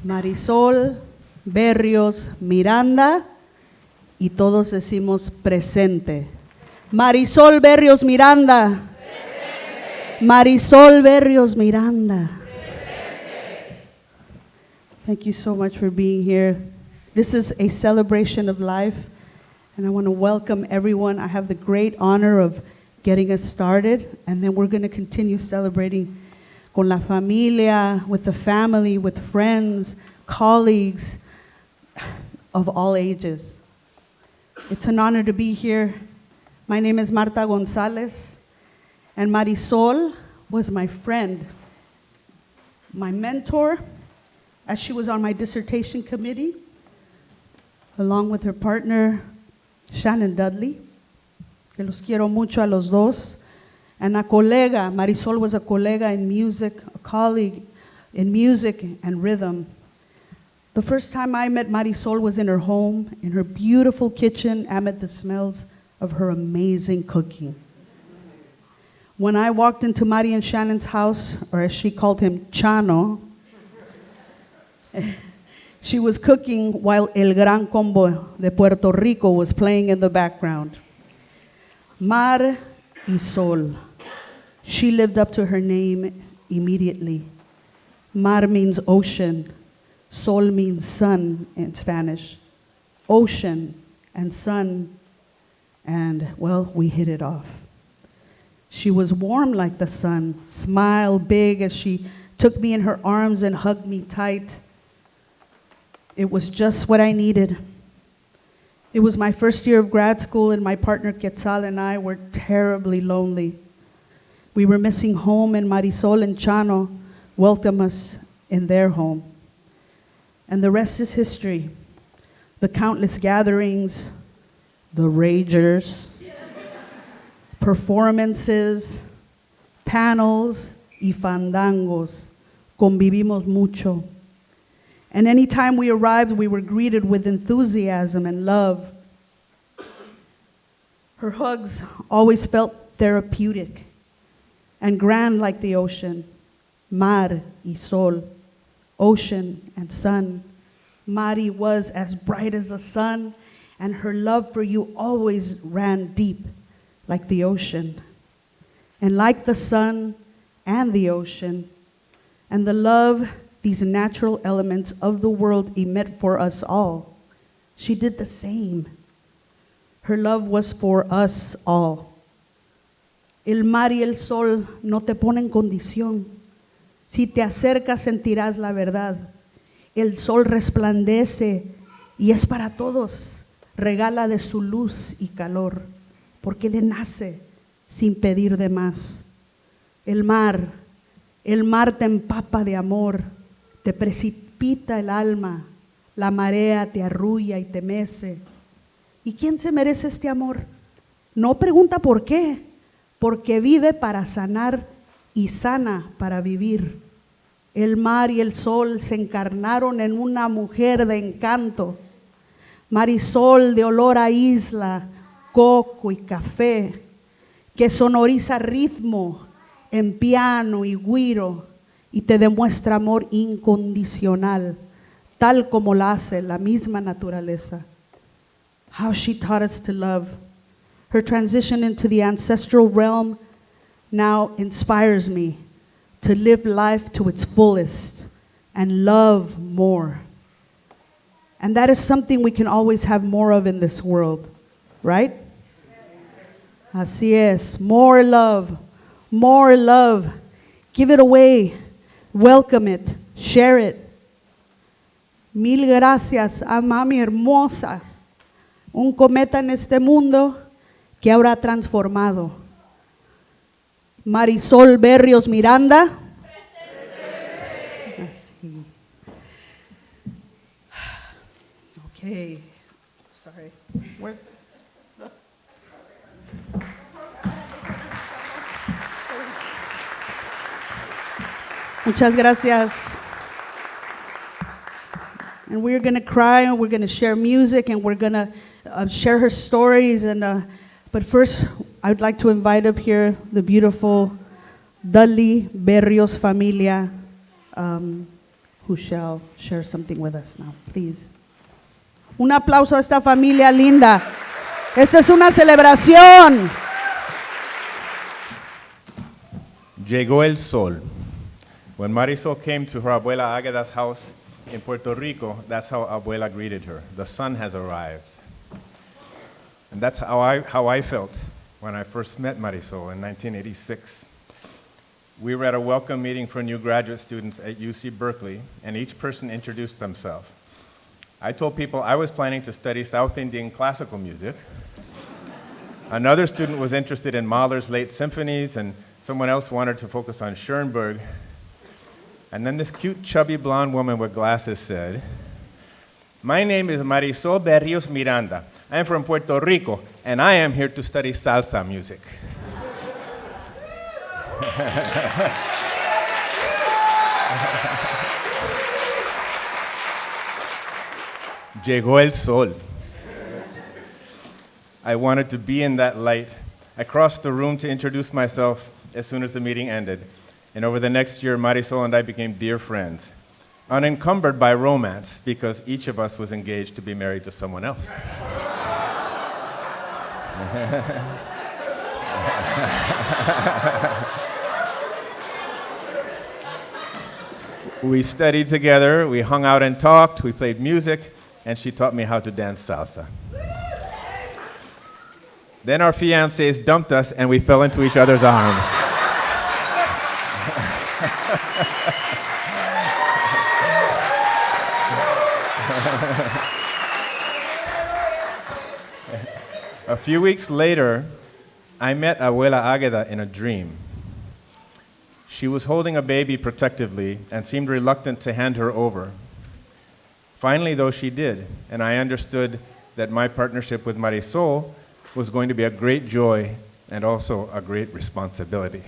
Marisol Berríos-Miranda, y todos decimos presente. Marisol Berríos-Miranda. Presente. Marisol Berríos-Miranda. Presente. Thank you so much for being here. This is a celebration of life, and I want to welcome everyone. I have the great honor of getting us started, and then we're going to continue celebrating con la familia, with the family, with friends, colleagues of all ages. It's an honor to be here. My name is Marta Gonzalez, and Marisol was my friend, my mentor, as she was on my dissertation committee, along with her partner, Shannon Dudley, que los quiero mucho a los dos. And a colega, Marisol was a colega in music, a colleague in music and rhythm. The first time I met Marisol was in her home, in her beautiful kitchen, amid the smells of her amazing cooking. When I walked into Mari and Shannon's house, or as she called him, Chano, she was cooking while El Gran Combo de Puerto Rico was playing in the background. Mar y Sol. She lived up to her name immediately. Mar means ocean. Sol means sun in Spanish. Ocean and sun, and well, we hit it off. She was warm like the sun, smiled big as she took me in her arms and hugged me tight. It was just what I needed. It was my first year of grad school, and my partner Quetzal and I were terribly lonely. We were missing home, and Marisol and Chano welcomed us in their home. And the rest is history. The countless gatherings, the ragers, performances, panels, y fandangos. Convivimos mucho. And anytime we arrived, we were greeted with enthusiasm and love. Her hugs always felt therapeutic and grand like the ocean. Mar y sol, ocean and sun. Mari was as bright as the sun, and her love for you always ran deep like the ocean. And like the sun and the ocean, and the love these natural elements of the world emit for us all, she did the same. Her love was for us all. El mar y el sol no te ponen condición. Si te acercas sentirás la verdad. El sol resplandece y es para todos. Regala de su luz y calor, porque le nace sin pedir de más. El mar te empapa de amor, te precipita el alma, la marea te arrulla y te mece. ¿Y quién se merece este amor? No pregunta por qué, porque vive para sanar y sana para vivir. El mar y el sol se encarnaron en una mujer de encanto. Marisol de olor a isla, coco y café, que sonoriza ritmo en piano y güiro y te demuestra amor incondicional, tal como la hace la misma naturaleza. How she taught us to love. Her transition into the ancestral realm now inspires me to live life to its fullest and love more. And that is something we can always have more of in this world, right? Así es, more love, more love. Give it away, welcome it, share it. Mil gracias a mami hermosa, un cometa en este mundo que habrá transformado. Marisol Berríos-Miranda. Así. Okay, sorry. Where's Muchas gracias. And we're going to cry and we're going to share music and we're going to share her stories. But first, I'd like to invite up here the beautiful Dudley-Berríos familia who shall share something with us now. Please. Un aplauso a esta familia linda. Esta es una celebración. Llegó el sol. When Marisol came to her abuela Agueda's house in Puerto Rico, that's how abuela greeted her. The sun has arrived. And that's how I felt when I first met Marisol in 1986. We were at a welcome meeting for new graduate students at UC Berkeley, and each person introduced themselves. I told people I was planning to study South Indian classical music. Another student was interested in Mahler's late symphonies, and someone else wanted to focus on Schoenberg. And then this cute, chubby blonde woman with glasses said, "My name is Marisol Berríos-Miranda. I am from Puerto Rico, and I am here to study salsa music." Llegó el sol. I wanted to be in that light. I crossed the room to introduce myself as soon as the meeting ended. And over the next year, Marisol and I became dear friends, unencumbered by romance because each of us was engaged to be married to someone else. We studied together, we hung out and talked, we played music, and she taught me how to dance salsa. Then our fiancés dumped us and we fell into each other's arms. A few weeks later, I met Abuela Agueda in a dream. She was holding a baby protectively and seemed reluctant to hand her over. Finally, though, she did, and I understood that my partnership with Marisol was going to be a great joy and also a great responsibility.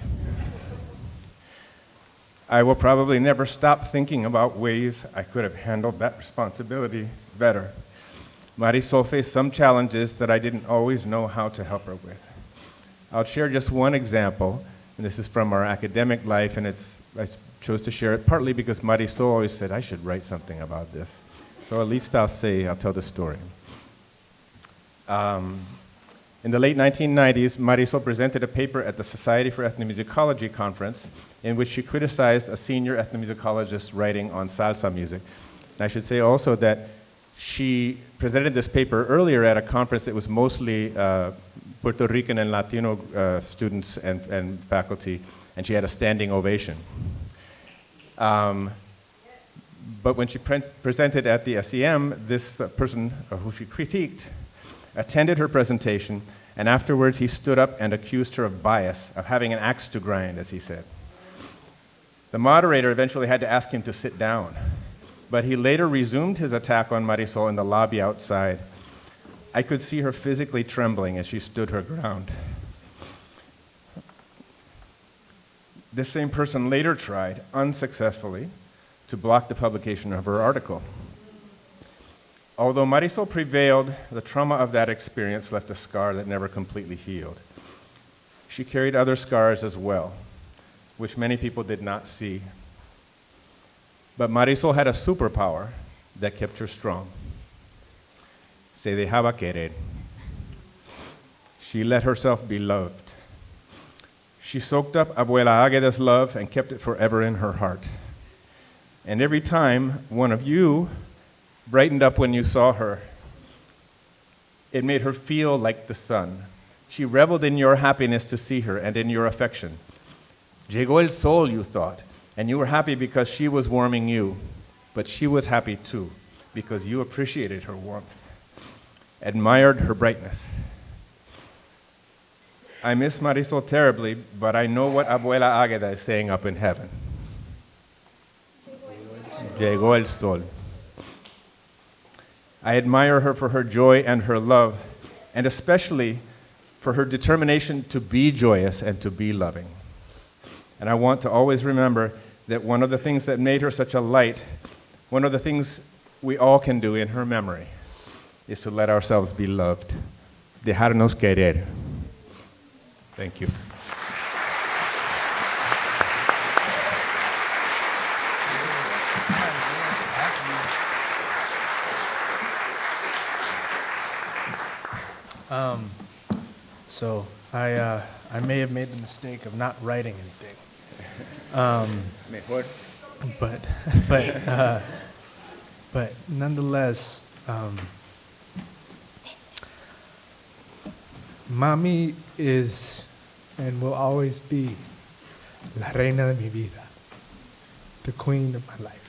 I will probably never stop thinking about ways I could have handled that responsibility better. Marisol faced some challenges that I didn't always know how to help her with. I'll share just one example, and this is from our academic life, and I chose to share it partly because Marisol always said I should write something about this. So at least I'll tell the story. In the late 1990s, Marisol presented a paper at the Society for Ethnomusicology conference in which she criticized a senior ethnomusicologist's writing on salsa music. And I should say also that she presented this paper earlier at a conference that was mostly Puerto Rican and Latino students and faculty, and she had a standing ovation. But when she presented at the SEM, this person who she critiqued attended her presentation, and afterwards he stood up and accused her of bias, of having an axe to grind, as he said. The moderator eventually had to ask him to sit down, but he later resumed his attack on Marisol in the lobby outside. I could see her physically trembling as she stood her ground. This same person later tried, unsuccessfully, to block the publication of her article. Although Marisol prevailed, the trauma of that experience left a scar that never completely healed. She carried other scars as well, which many people did not see. But Marisol had a superpower that kept her strong. Se dejaba querer. She let herself be loved. She soaked up Abuela Agueda's love and kept it forever in her heart. And every time one of you brightened up when you saw her, it made her feel like the sun. She reveled in your happiness to see her and in your affection. Llegó el sol, you thought, and you were happy because she was warming you, but she was happy too because you appreciated her warmth, admired her brightness. I miss Marisol terribly, but I know what Abuela Agueda is saying up in heaven. Llegó el sol. I admire her for her joy and her love, and especially for her determination to be joyous and to be loving. And I want to always remember that one of the things that made her such a light, one of the things we all can do in her memory, is to let ourselves be loved. Dejarnos querer. Thank you. So I may have made the mistake of not writing anything. Mejor. But nonetheless, Mami is and will always be la reina de mi vida, the queen of my life.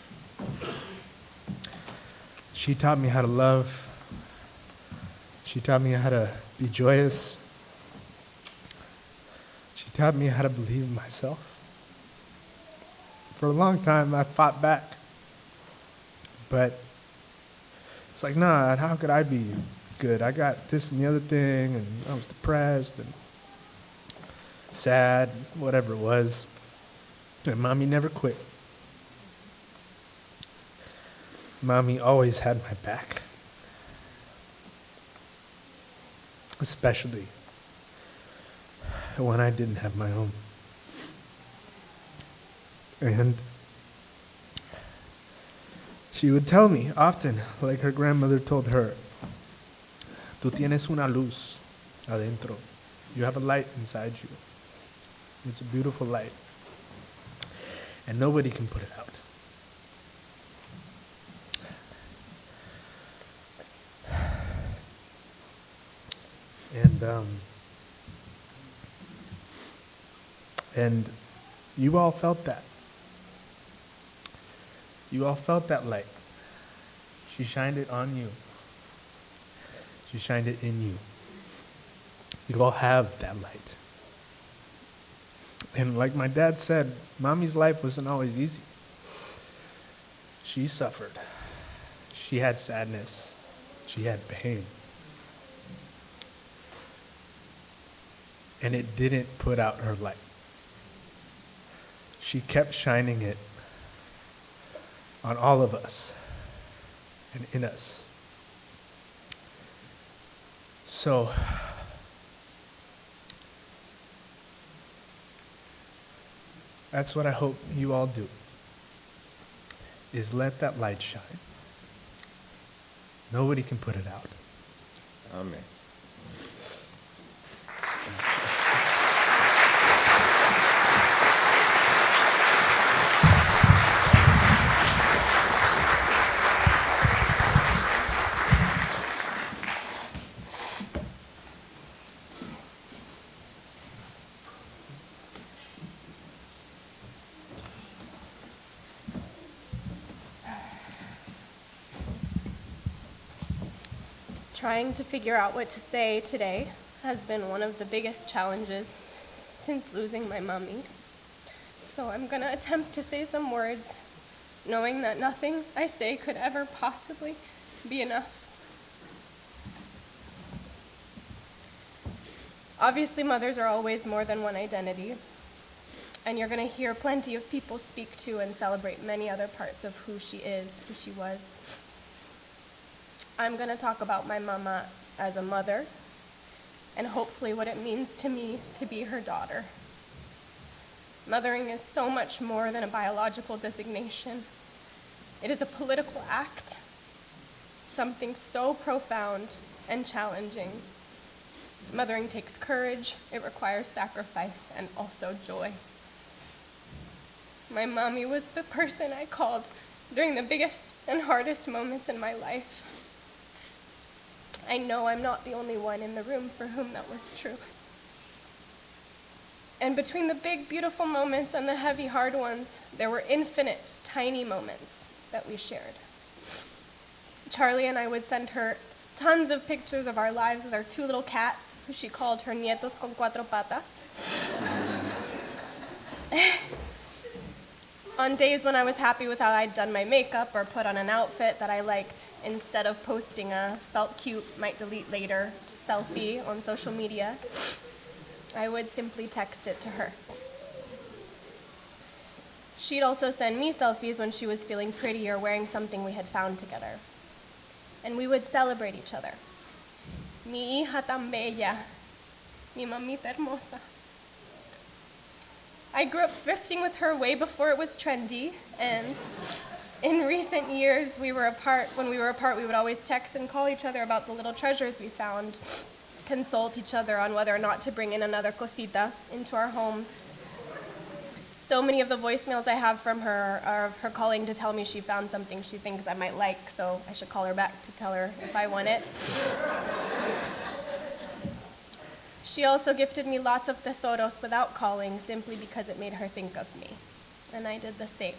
She taught me how to love. She taught me how to be joyous. She taught me how to believe in myself. For a long time, I fought back. But it's like, nah, how could I be good? I got this and the other thing, and I was depressed and sad, whatever it was. And Mommy never quit. Mommy always had my back. Especially when I didn't have my own. And she would tell me often, like her grandmother told her, tú tienes una luz adentro. You have a light inside you. It's a beautiful light. And nobody can put it out. And you all felt that. You all felt that light. She shined it on you. She shined it in you. You all have that light. And like my dad said, Mommy's life wasn't always easy. She suffered. She had sadness. She had pain. And it didn't put out her light. She kept shining it on all of us and in us. So, that's what I hope you all do, is let that light shine. Nobody can put it out. Amen. Trying to figure out what to say today has been one of the biggest challenges since losing my mommy. So I'm going to attempt to say some words, knowing that nothing I say could ever possibly be enough. Obviously, mothers are always more than one identity. And you're going to hear plenty of people speak to and celebrate many other parts of who she is, who she was. I'm going to talk about my mama as a mother, and hopefully what it means to me to be her daughter. Mothering is so much more than a biological designation. It is a political act, something so profound and challenging. Mothering takes courage, it requires sacrifice, and also joy. My mommy was the person I called during the biggest and hardest moments in my life. I know I'm not the only one in the room for whom that was true. And between the big, beautiful moments and the heavy, hard ones, there were infinite, tiny moments that we shared. Charlie and I would send her tons of pictures of our lives with our 2 little cats, who she called her nietos con 4 patas. On days when I was happy with how I'd done my makeup or put on an outfit that I liked, instead of posting a felt cute, might delete later selfie on social media, I would simply text it to her. She'd also send me selfies when she was feeling pretty or wearing something we had found together. And we would celebrate each other. Mi hija tan bella, mi mamita hermosa. I grew up thrifting with her way before it was trendy, and in recent years, when we were apart, we would always text and call each other about the little treasures we found, consult each other on whether or not to bring in another cosita into our homes. So many of the voicemails I have from her are of her calling to tell me she found something she thinks I might like, so I should call her back to tell her if I want it. She also gifted me lots of tesoros without calling, simply because it made her think of me. And I did the same.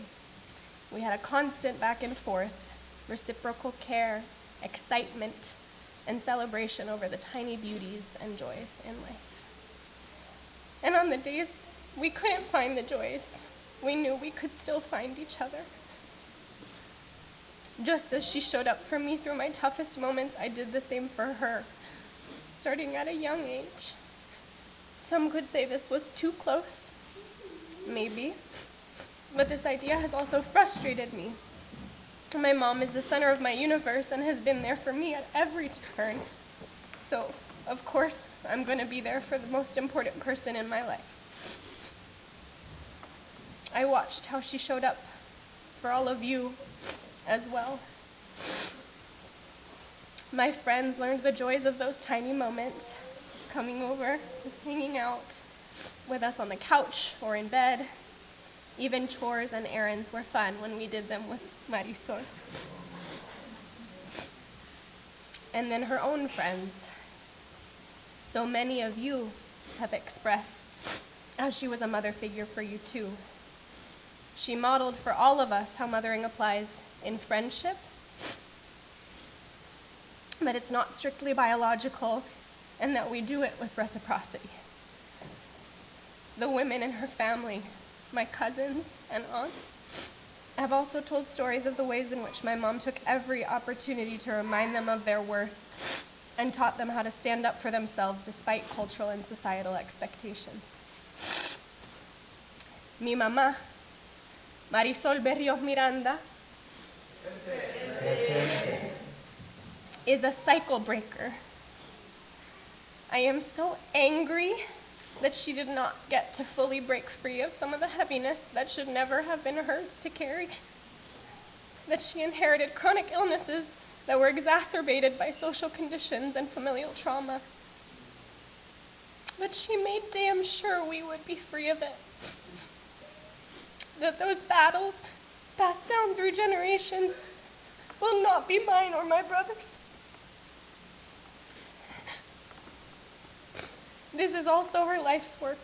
We had a constant back and forth, reciprocal care, excitement, and celebration over the tiny beauties and joys in life. And on the days we couldn't find the joys, we knew we could still find each other. Just as she showed up for me through my toughest moments, I did the same for her, starting at a young age. Some could say this was too close, maybe, but this idea has also frustrated me. My mom is the center of my universe and has been there for me at every turn. So, of course, I'm going to be there for the most important person in my life. I watched how she showed up for all of you as well. My friends learned the joys of those tiny moments, coming over, just hanging out with us on the couch or in bed. Even chores and errands were fun when we did them with Marisol. And then her own friends. So many of you have expressed how she was a mother figure for you too. She modeled for all of us how mothering applies in friendship, but it's not strictly biological, and that we do it with reciprocity. The women in her family, my cousins and aunts, have also told stories of the ways in which my mom took every opportunity to remind them of their worth and taught them how to stand up for themselves despite cultural and societal expectations. Mi mamá, Marisol Berríos-Miranda, is a cycle breaker. I am so angry that she did not get to fully break free of some of the heaviness that should never have been hers to carry, that she inherited chronic illnesses that were exacerbated by social conditions and familial trauma. But she made damn sure we would be free of it, that those battles passed down through generations will not be mine or my brother's. This is also her life's work,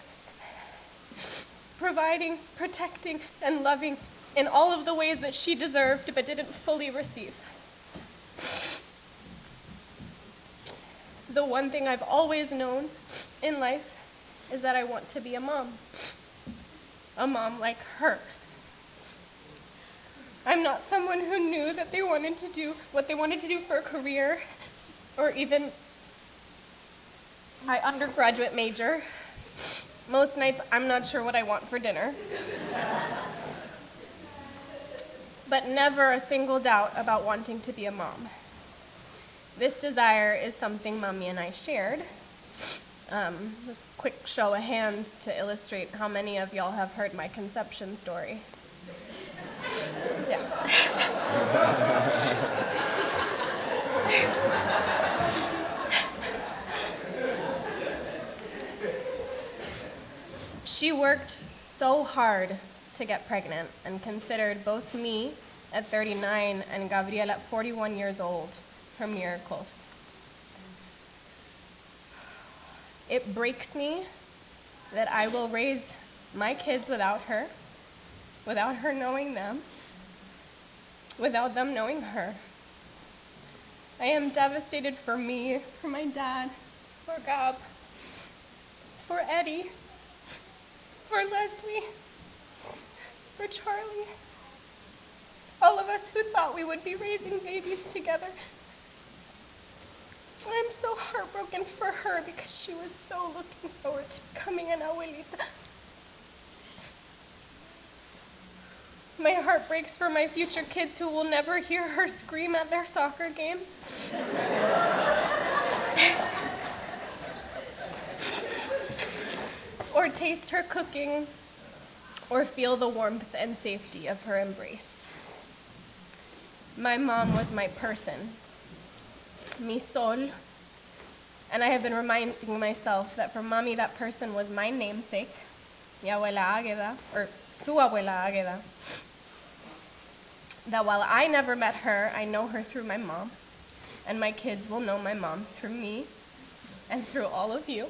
providing, protecting, and loving in all of the ways that she deserved but didn't fully receive. The one thing I've always known in life is that I want to be a mom like her. I'm not someone who knew that they wanted to do what they wanted to do for a career, or even my undergraduate major. Most nights, I'm not sure what I want for dinner. But never a single doubt about wanting to be a mom. This desire is something Mommy and I shared. Just a quick show of hands to illustrate how many of y'all have heard my conception story. Yeah. She worked so hard to get pregnant and considered both me at 39 and Gabriel at 41 years old her miracles. It breaks me that I will raise my kids without her knowing them, without them knowing her. I am devastated for me, for my dad, for Gab, for Eddie, for Leslie, for Charlie, all of us who thought we would be raising babies together. I'm so heartbroken for her because she was so looking forward to becoming an abuelita. My heart breaks for my future kids who will never hear her scream at their soccer games. Or taste her cooking, or feel the warmth and safety of her embrace. My mom was my person, mi sol, and I have been reminding myself that for Mommy, that person was my namesake, mi abuela Agueda, or su abuela Agueda. That while I never met her, I know her through my mom, and my kids will know my mom through me and through all of you.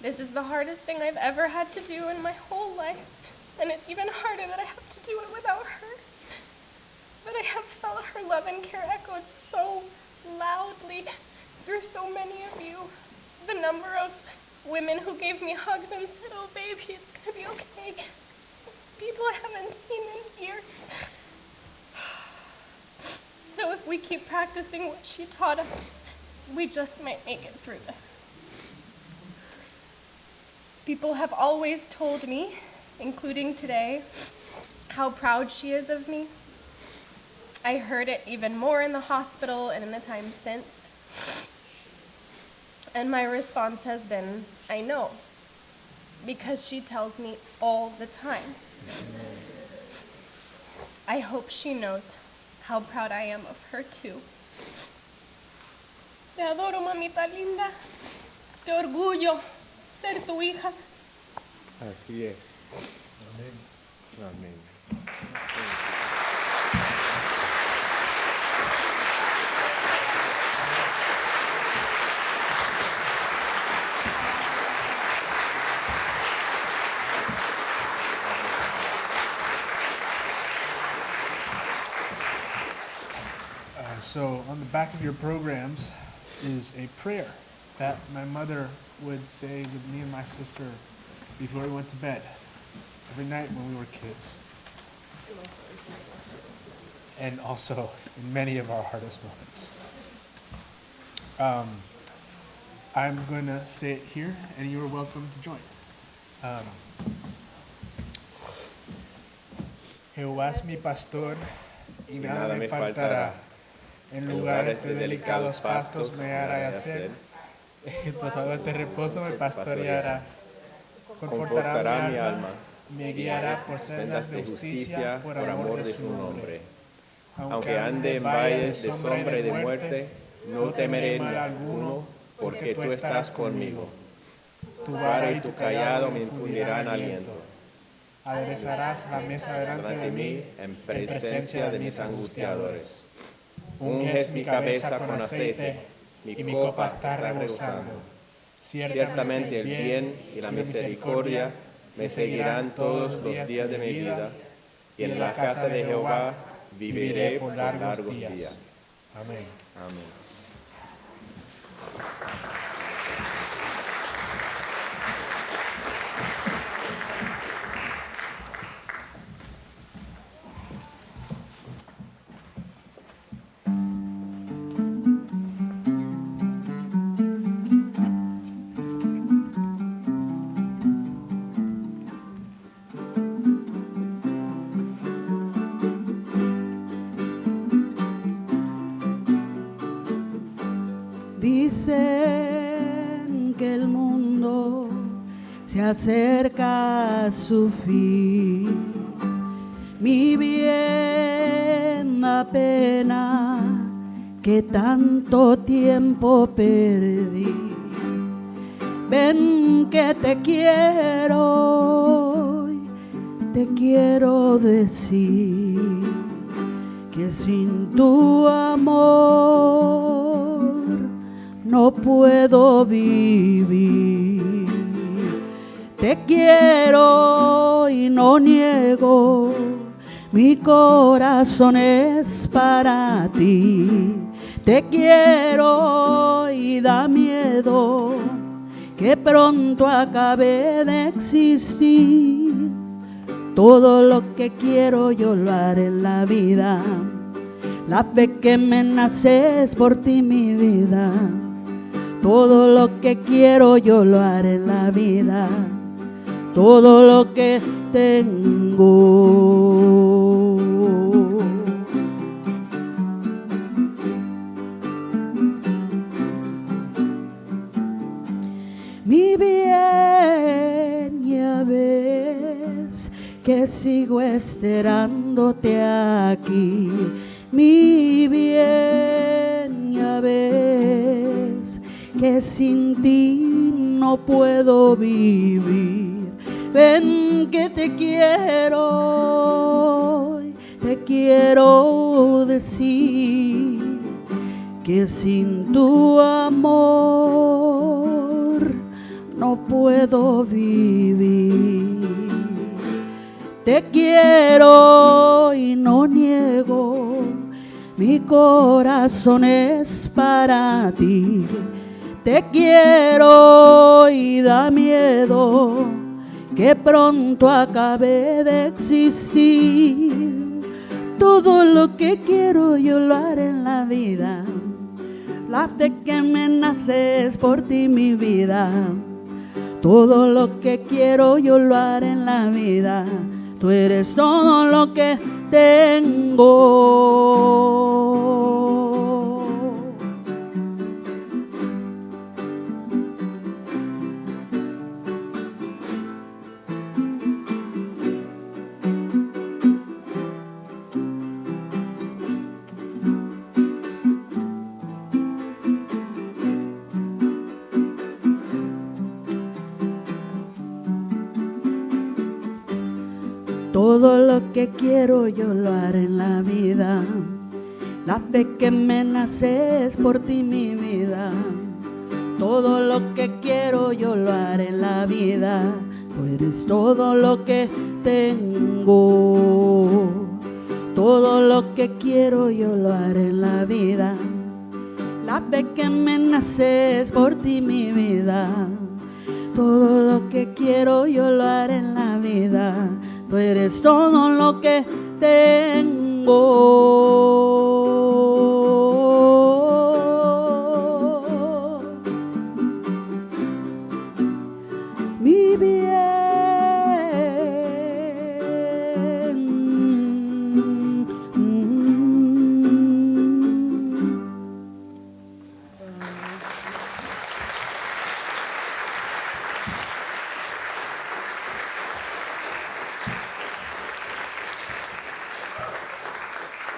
This is the hardest thing I've ever had to do in my whole life, and it's even harder that I have to do it without her. But I have felt her love and care echoed so loudly through so many of you. The number of women who gave me hugs and said, "Oh, baby, it's gonna be okay." People I haven't seen in years. So if we keep practicing what she taught us, we just might make it through this. People have always told me, including today, how proud she is of me. I heard it even more in the hospital and in the time since. And my response has been, I know, because she tells me all the time. I hope she knows how proud I am of her too. Te adoro, mamita linda. Te orgullo ser tu hija. Así es. Amén. Amén. So on the back of your programs is a prayer that my mother would say with me and my sister before we went to bed every night when we were kids. And also in many of our hardest moments. I'm going to say it here, and you are welcome to join. Jehová es mi pastor y nada me faltará. En lugares de delicados pastos me hará yacer. En tus aguas de reposo me pastoreará. Confortará mi alma. Me guiará por sendas de justicia por amor de su nombre. Aunque ande en valles de sombra y de muerte, no temeré mal alguno, porque tú estás conmigo. Tu vara y tu callado me infundirán aliento. Aderezarás la mesa delante de mí en presencia de mis angustiadores. Unges mi cabeza con aceite, mi copa está rebosando. Ciertamente el bien y la misericordia me seguirán todos los días de mi vida, y en la casa de Jehová viviré por largos días. Amén. Amén. dicen que el mundo se acerca a su fin. Mi bien, da pena que tanto tiempo perdí. Ven que te quiero decir que sin tu amor no puedo vivir. Te quiero y no niego, mi corazón es para ti. Te quiero y da miedo que pronto acabe de existir. Todo lo que quiero yo lo haré en la vida. La fe que me nace es por ti, mi vida. Todo lo que quiero yo lo haré en la vida. Todo lo que tengo. Mi bien, ya ves que sigo esperándote aquí. Mi bien, ya ves que sin ti no puedo vivir. Ven que te quiero decir que sin tu amor no puedo vivir. Te quiero y no niego, mi corazón es para ti. Te quiero y da miedo que pronto acabe de existir. Todo lo que quiero yo lo haré en la vida. La fe que me nace es por ti, mi vida. Todo lo que quiero yo lo haré en la vida. Tú eres todo lo que tengo. Todo lo que quiero yo lo haré en la vida. La fe que me nace es por ti, mi vida. Todo lo que quiero yo lo haré en la vida. Tú eres todo lo que tengo. Todo lo que quiero yo lo haré en la vida. La fe que me nace es por ti, mi vida. Todo lo que quiero yo lo haré en la vida. Tú eres todo lo que tengo. Mi bien.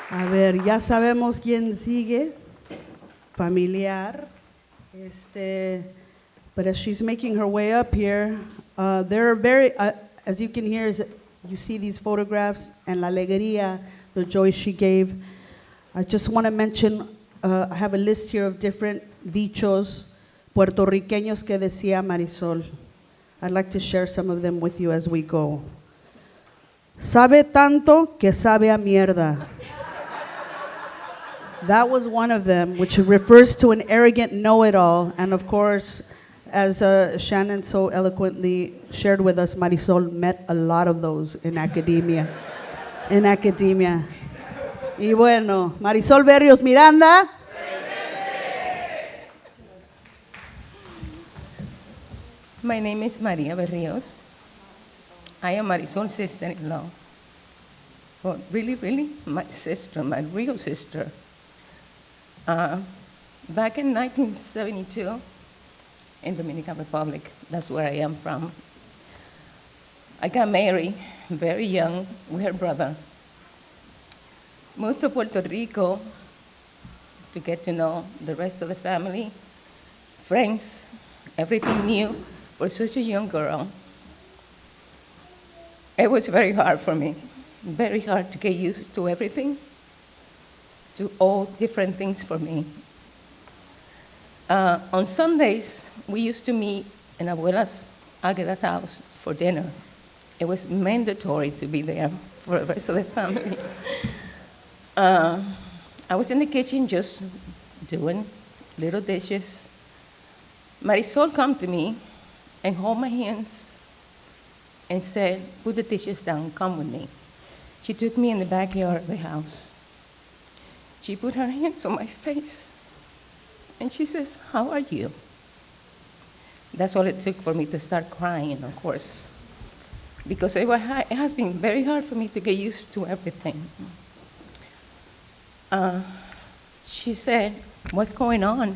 A ver, ya sabemos quién sigue, familiar. But as she's making her way up here, there are very, as you can hear, you see these photographs and la alegría, the joy she gave. I just want to mention, I have a list here of different dichos puertorriqueños que decía Marisol. I'd like to share some of them with you as we go. Sabe tanto que sabe a mierda. That was one of them, which refers to an arrogant know-it-all. And of course, as Shannon so eloquently shared with us, Marisol met a lot of those in academia. Y bueno, Marisol Berríos-Miranda. My name is María Berríos. I am Marisol's sister-in-law. But really, my sister, my real sister. Back in 1972, in Dominican Republic, that's where I am from, I got married very young with her brother. Moved to Puerto Rico to get to know the rest of the family, friends, everything new for such a young girl. It was very hard for me, very hard to get used to everything, to all different things for me. On Sundays, we used to meet in Agueda's house for dinner. It was mandatory to be there for the rest of the family. I was in the kitchen just doing little dishes. Marisol came to me and held my hands and said, put the dishes down, come with me. She took me in the backyard of the house. She put her hands on my face and she says, how are you? That's all it took for me to start crying, of course, because it has been very hard for me to get used to everything. She said, what's going on?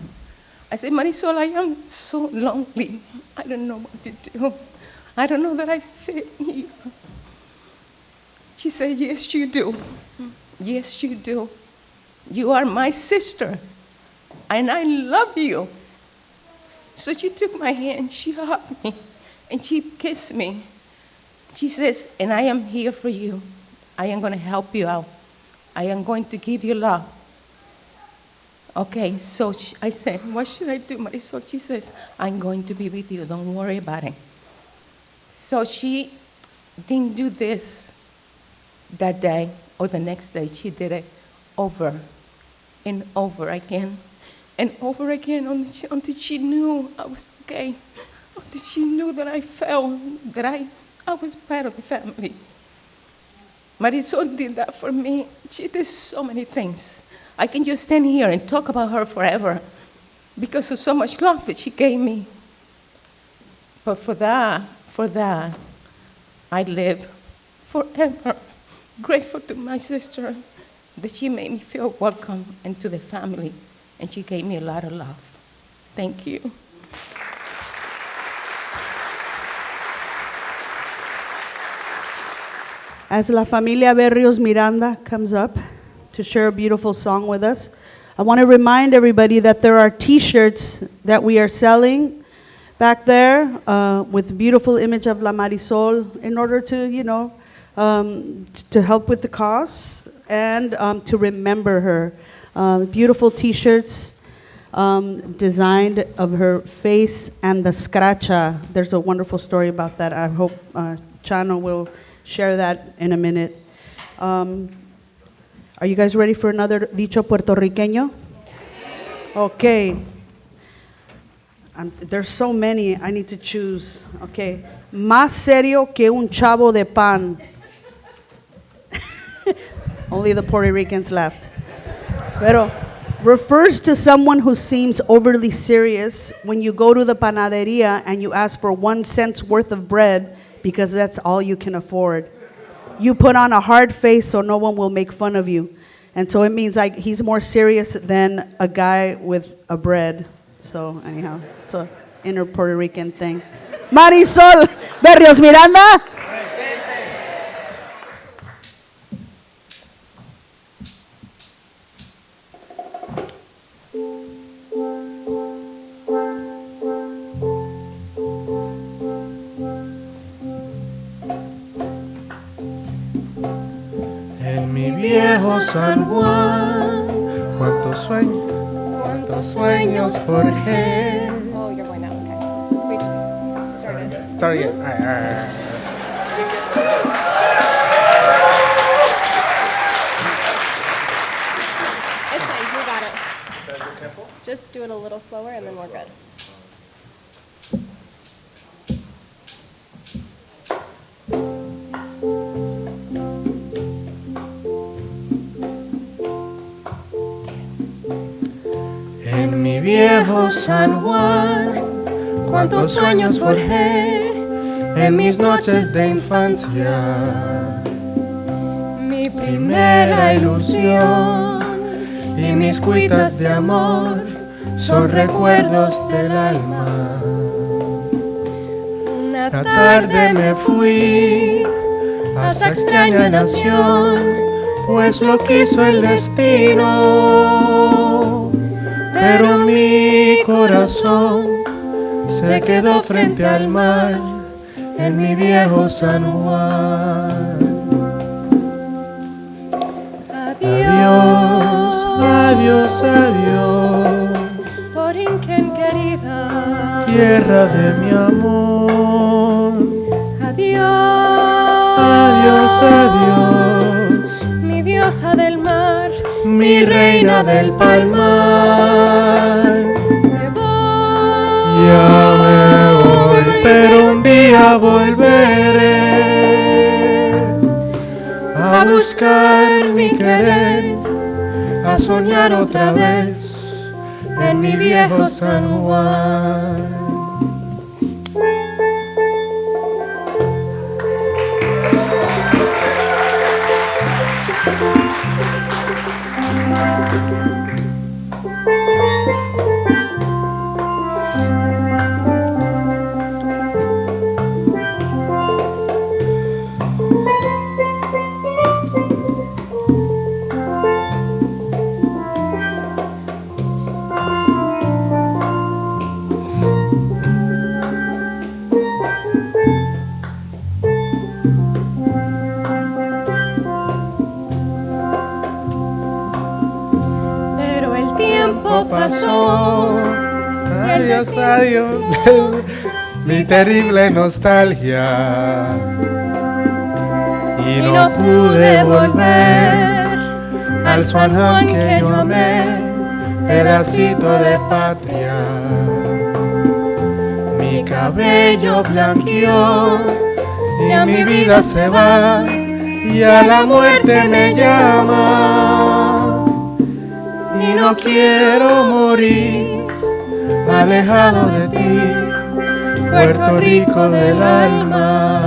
I said, Marisol, I am so lonely. I don't know what to do. I don't know that I fit here. She said, yes, you do. Yes, you do. You are my sister, and I love you. So she took my hand, she hugged me, and she kissed me. She says, and I am here for you. I am going to help you out. I am going to give you love. Okay, so I said, what should I do, Marisol? She says, I'm going to be with you. Don't worry about it. So she didn't do this that day or the next day. She did it over and over again and over again until she knew I was okay, until she knew that I felt that I was part of the family. Marisol did that for me. She did so many things. I can just stand here and talk about her forever because of so much love that she gave me. But for that, I live forever grateful to my sister that she made me feel welcome into the family, and she gave me a lot of love. Thank you. As La Familia Berríos-Miranda comes up to share a beautiful song with us, I want to remind everybody that there are T-shirts that we are selling back there with a beautiful image of La Marisol in order to, to help with the cause and to remember her. Beautiful T-shirts designed of her face and the scratcha. There's a wonderful story about that. I hope Shannon will share that in a minute. Are you guys ready for another dicho puertorriqueño? Okay. There's so many, I need to choose. Okay. Más serio que un chavo de pan. Only the Puerto Ricans left. Pero refers to someone who seems overly serious when you go to the panaderia and you ask for 1 cent's worth of bread because that's all you can afford. You put on a hard face so no one will make fun of you. And so it means like he's more serious than a guy with a bread. So anyhow, it's an inner Puerto Rican thing. Marisol Berríos-Miranda. Viejo San Juan, cuántos sueños forjé. Oh, you're going now. Okay. Wait. Started. Sorry. It's fine. You got it. Just do it a little slower, and then we're good. En mi viejo San Juan, cuántos sueños forjé en mis noches de infancia. Mi primera ilusión y mis cuitas de amor son recuerdos del alma. Una tarde me fui a esa extraña nación, pues lo quiso el destino, pero mi corazón se quedó frente al mar en mi viejo San Juan. Adiós, adiós, adiós, Borinquen querida, tierra de mi amor. adiós, Adiós, adiós, mi diosa del mar, mi reina del palmar. me voy, Ya me voy, pero un día volveré a buscar mi querer, a soñar otra vez en mi viejo San Juan. pero el tiempo pasó. Adiós, adiós, mi terrible nostalgia. Y no pude volver al San Juan que yo amé, pedacito de patria. Mi cabello blanqueó, ya mi vida se va, y a la muerte me llama. Y no quiero morir alejado de ti, Puerto Rico del alma.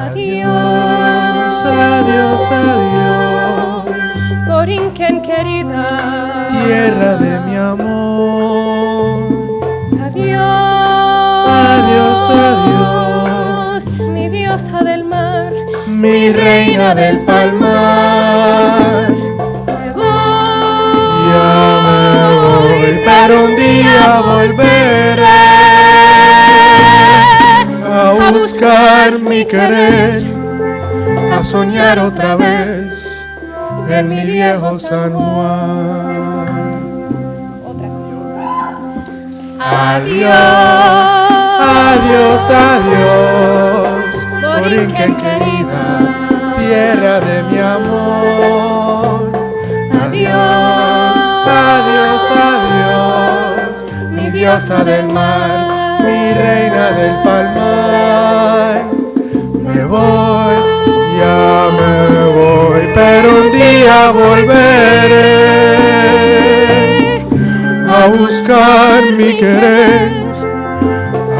Adiós, Adiós, adiós, Borinquen querida, tierra de mi amor. adiós, Adiós, adiós, mi diosa del mar, mi reina del palmar. me voy, Ya me voy, pero un día volveré a buscar mi querer, a soñar otra vez en mi viejo San Juan. Adiós, adiós, adiós, Borinquen querida, tierra de mi amor. Adiós, adiós, adiós, mi diosa del mar, mi reina del palmar. Me voy, ya me voy, pero un día volveré a buscar mi querer,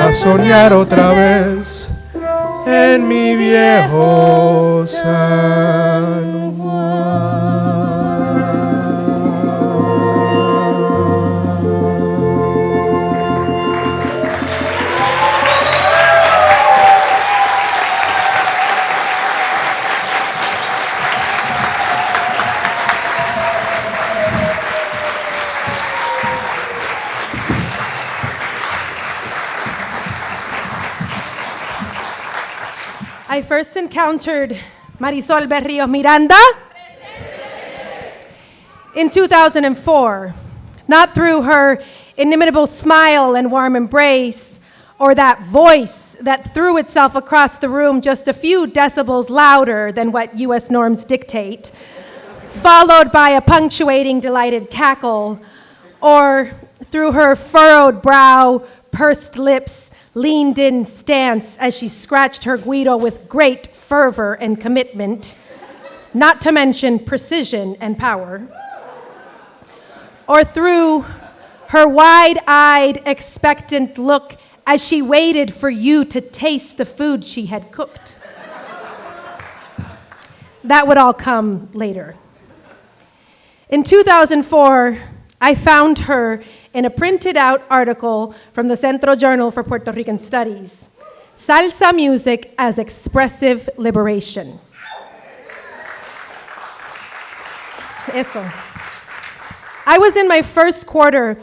a soñar otra vez en mi viejo San Juan. I first encountered Marisol Berríos-Miranda in 2004, not through her inimitable smile and warm embrace, or that voice that threw itself across the room just a few decibels louder than what US norms dictate, followed by a punctuating delighted cackle, or through her furrowed brow, pursed lips, leaned-in stance as she scratched her guido with great fervor and commitment, not to mention precision and power, or through her wide-eyed, expectant look as she waited for you to taste the food she had cooked. That would all come later. In 2004, I found her in a printed out article from the Centro Journal for Puerto Rican Studies, Salsa Music as Expressive Liberation. Eso. I was in my first quarter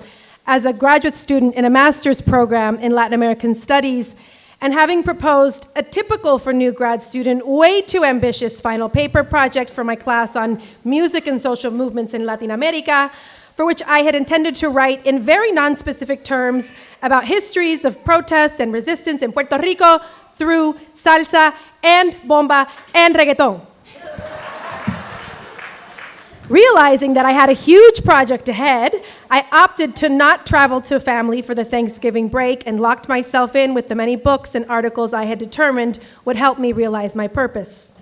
as a graduate student in a master's program in Latin American Studies, and having proposed a typical for new grad student, way too ambitious final paper project for my class on music and social movements in Latin America, for which I had intended to write in very non-specific terms about histories of protests and resistance in Puerto Rico through salsa and bomba and reggaeton. Realizing that I had a huge project ahead, I opted to not travel to family for the Thanksgiving break and locked myself in with the many books and articles I had determined would help me realize my purpose.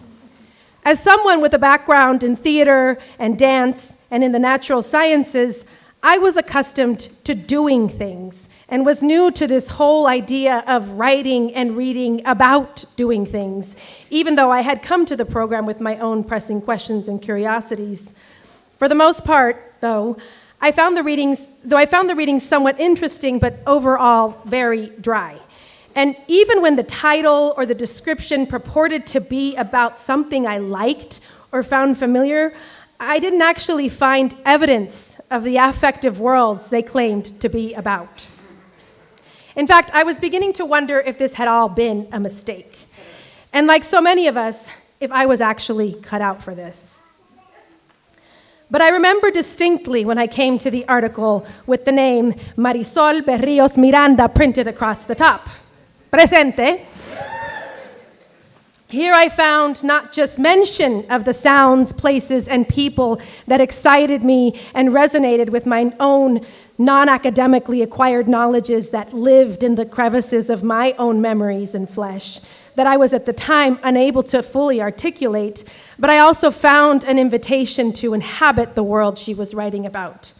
As someone with a background in theater and dance and in the natural sciences, I was accustomed to doing things and was new to this whole idea of writing and reading about doing things, even though I had come to the program with my own pressing questions and curiosities. For the most part, though, I found the readings somewhat interesting, but overall very dry. And even when the title or the description purported to be about something I liked or found familiar, I didn't actually find evidence of the affective worlds they claimed to be about. In fact, I was beginning to wonder if this had all been a mistake. And like so many of us, if I was actually cut out for this. But I remember distinctly when I came to the article with the name Marisol Berríos-Miranda printed across the top. Presente. Here I found not just mention of the sounds, places, and people that excited me and resonated with my own non-academically acquired knowledges that lived in the crevices of my own memories and flesh, that I was at the time unable to fully articulate, but I also found an invitation to inhabit the world she was writing about,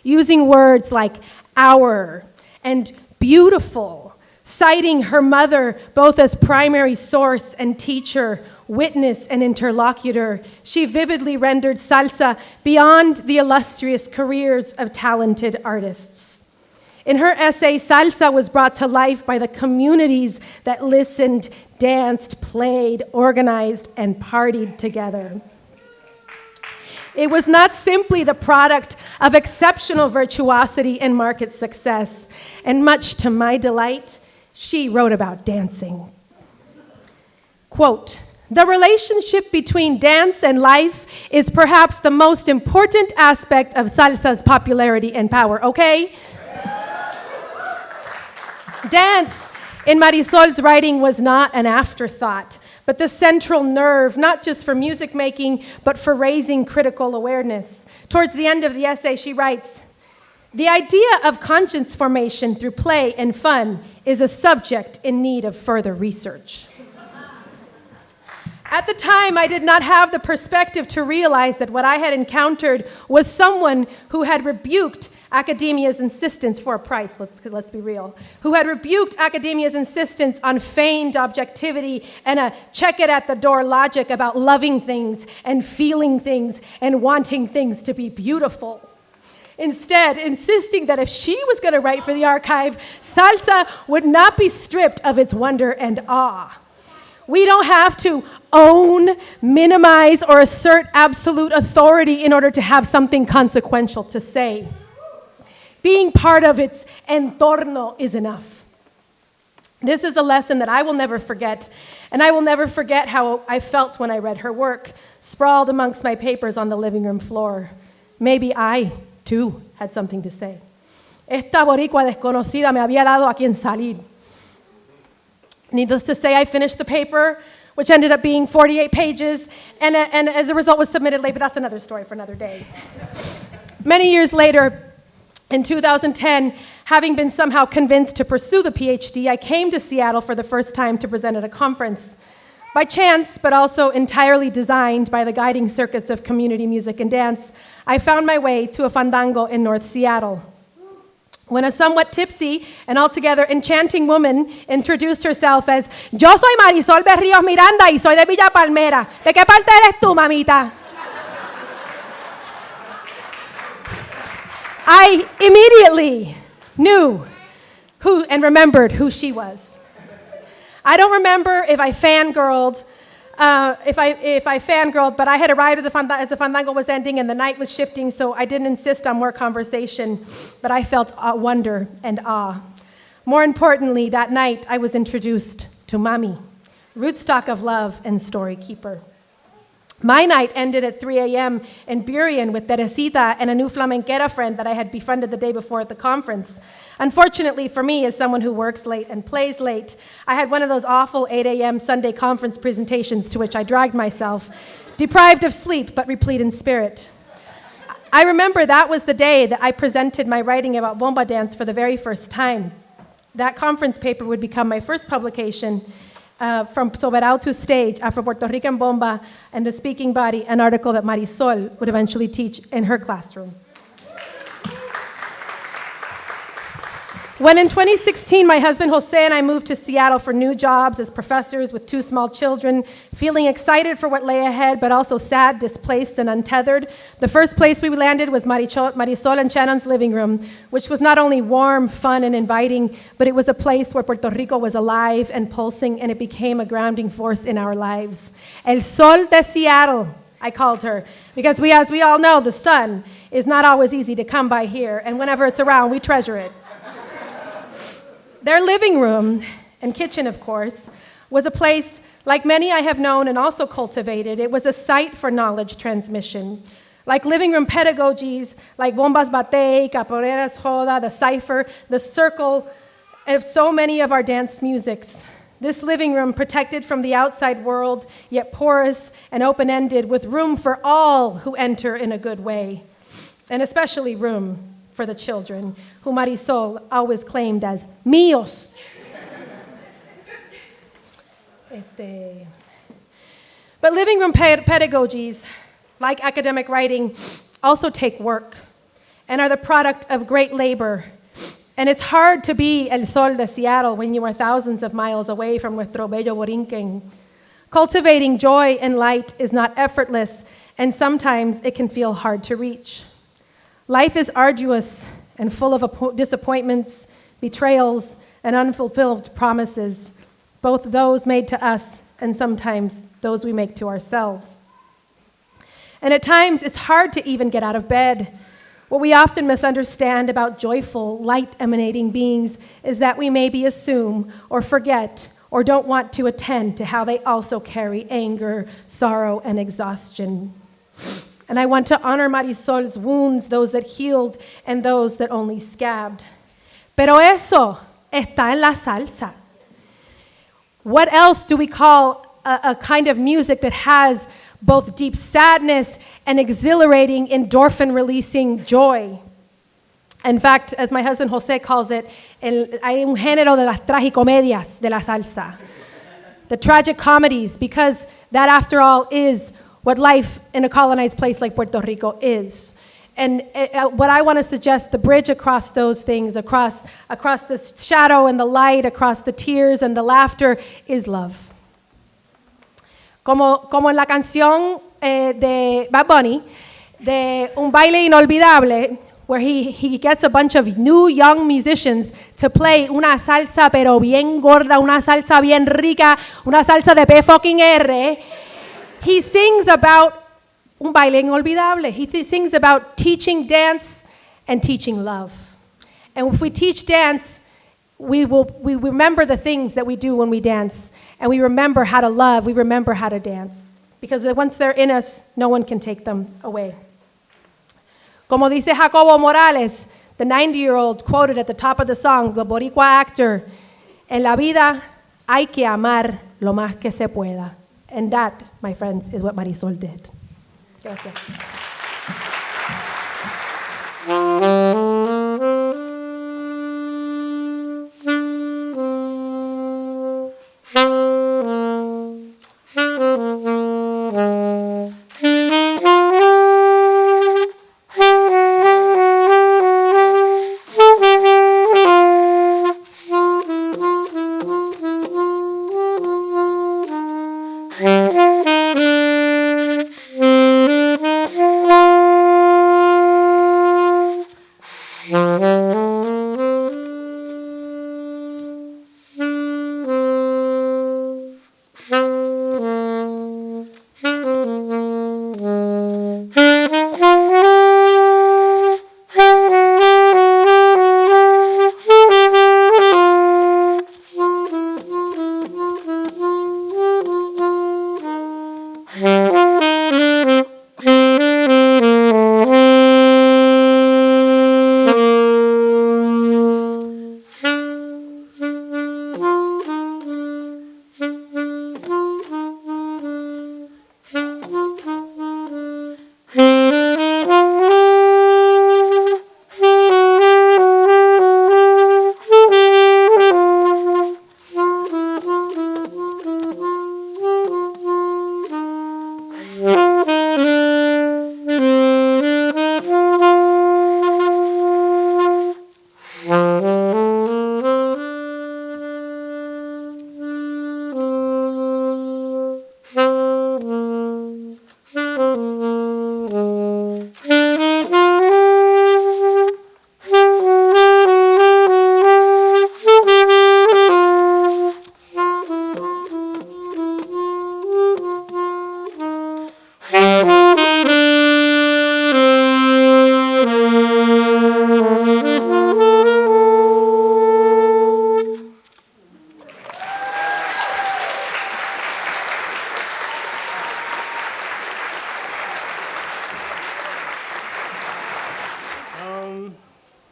using words like our and beautiful, citing her mother both as primary source and teacher, witness and interlocutor. She vividly rendered salsa beyond the illustrious careers of talented artists. In her essay, salsa was brought to life by the communities that listened, danced, played, organized, and partied together. It was not simply the product of exceptional virtuosity and market success, and much to my delight, she wrote about dancing. Quote, "The relationship between dance and life is perhaps the most important aspect of salsa's popularity and power," okay? Dance in Marisol's writing was not an afterthought, but the central nerve, not just for music making, but for raising critical awareness. Towards the end of the essay, she writes, "The idea of conscience formation through play and fun is a subject in need of further research." At the time, I did not have the perspective to realize that what I had encountered was someone who had rebuked academia's insistence for a price, let's be real, who had rebuked academia's insistence on feigned objectivity and a check-it-at-the-door logic about loving things and feeling things and wanting things to be beautiful. Instead, insisting that if she was going to write for the archive, salsa would not be stripped of its wonder and awe. We don't have to own, minimize, or assert absolute authority in order to have something consequential to say. Being part of its entorno is enough. This is a lesson that I will never forget, and I will never forget how I felt when I read her work, sprawled amongst my papers on the living room floor. Maybe I, too, had something to say. Esta boricua desconocida me había dado a quien salir. Needless to say, I finished the paper, which ended up being 48 pages, and as a result was submitted late, but that's another story for another day. Many years later, in 2010, having been somehow convinced to pursue the PhD, I came to Seattle for the first time to present at a conference. By chance, but also entirely designed by the guiding circuits of community music and dance, I found my way to a fandango in North Seattle. When a somewhat tipsy and altogether enchanting woman introduced herself as, "Yo soy Marisol Berríos-Miranda y soy de Villa Palmera. ¿De qué parte eres tú, mamita?" I immediately knew who and remembered who she was. I don't remember if I fangirled, but I had arrived as the fandango was ending and the night was shifting, so I didn't insist on more conversation, but I felt wonder and awe. More importantly, that night I was introduced to Mami, rootstock of love and story keeper. My night ended at 3 a.m. in Burien with Teresita and a new flamenquera friend that I had befriended the day before at the conference. Unfortunately for me, as someone who works late and plays late, I had one of those awful 8 a.m. Sunday conference presentations to which I dragged myself, deprived of sleep but replete in spirit. I remember that was the day that I presented my writing about bomba dance for the very first time. That conference paper would become my first publication, from Soberano to Stage, Afro-Puerto Rican Bomba, and the speaking body, an article that Marisol would eventually teach in her classroom. When in 2016, my husband Jose and I moved to Seattle for new jobs as professors with 2 small children, feeling excited for what lay ahead, but also sad, displaced, and untethered, the first place we landed was Marisol and Shannon's living room, which was not only warm, fun, and inviting, but it was a place where Puerto Rico was alive and pulsing, and it became a grounding force in our lives. El Sol de Seattle, I called her, because as we all know, the sun is not always easy to come by here, and whenever it's around, we treasure it. Their living room, and kitchen, of course, was a place like many I have known and also cultivated. It was a site for knowledge transmission. Like living room pedagogies, like Bombas Bate, Capoeiras Joda, the cipher, the circle of so many of our dance musics. This living room protected from the outside world, yet porous and open-ended, with room for all who enter in a good way, and especially room for the children, who Marisol always claimed as míos. But living room pedagogies, like academic writing, also take work and are the product of great labor. And it's hard to be El Sol de Seattle when you are thousands of miles away from nuestro bello Borinquen. Cultivating joy and light is not effortless, and sometimes it can feel hard to reach. Life is arduous and full of disappointments, betrayals, and unfulfilled promises, both those made to us and sometimes those we make to ourselves. And at times, it's hard to even get out of bed. What we often misunderstand about joyful, light-emanating beings is that we maybe assume or forget or don't want to attend to how they also carry anger, sorrow, and exhaustion. And I want to honor Marisol's wounds, those that healed and those that only scabbed. Pero eso está en la salsa. What else do we call a kind of music that has both deep sadness and exhilarating, endorphin-releasing joy? In fact, as my husband Jose calls it, hay un género de las tragicomedias de la salsa. The tragic comedies, because that, after all, is what life in a colonized place like Puerto Rico is. And what I want to suggest, the bridge across those things, across the shadow and the light, across the tears and the laughter, is love. Como en la canción de Bad Bunny, de Un Baile Inolvidable, where he gets a bunch of new young musicians to play una salsa pero bien gorda, una salsa bien rica, una salsa de P-fucking-R. He sings about un baile inolvidable. He sings about teaching dance and teaching love. And if we teach dance, we remember the things that we do when we dance, and we remember how to love, we remember how to dance. Because once they're in us, no one can take them away. Como dice Jacobo Morales, the 90-year-old quoted at the top of the song, the Boricua actor, en la vida hay que amar lo más que se pueda. And that, my friends, is what Marisol did. Gracias.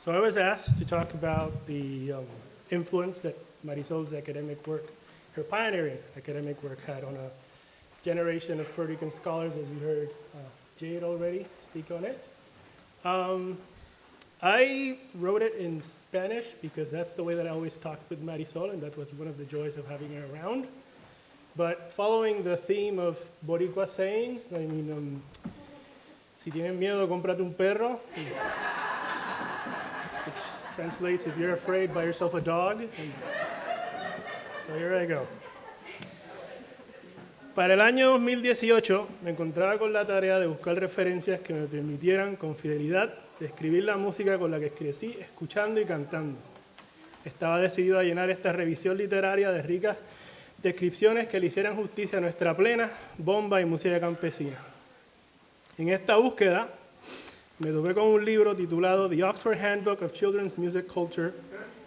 So I was asked to talk about the influence that Marisol's academic work, her pioneering academic work, had on a generation of Puerto Rican scholars, as you heard Jade already speak on it. I wrote it in Spanish because that's the way that I always talked with Marisol, and that was one of the joys of having her around. But following the theme of Boricua sayings, I mean, si tienen miedo, cómprate un perro, which translates, if you're afraid, buy yourself a dog. And so here I go. Para el año 2018 me encontraba con la tarea de buscar referencias que me permitieran con fidelidad describir la música con la que crecí escuchando y cantando. Estaba decidido a llenar esta revisión literaria de ricas descripciones que le hicieran justicia a nuestra plena, bomba y música campesina. En esta búsqueda me topé con un libro titulado The Oxford Handbook of Children's Music Culture,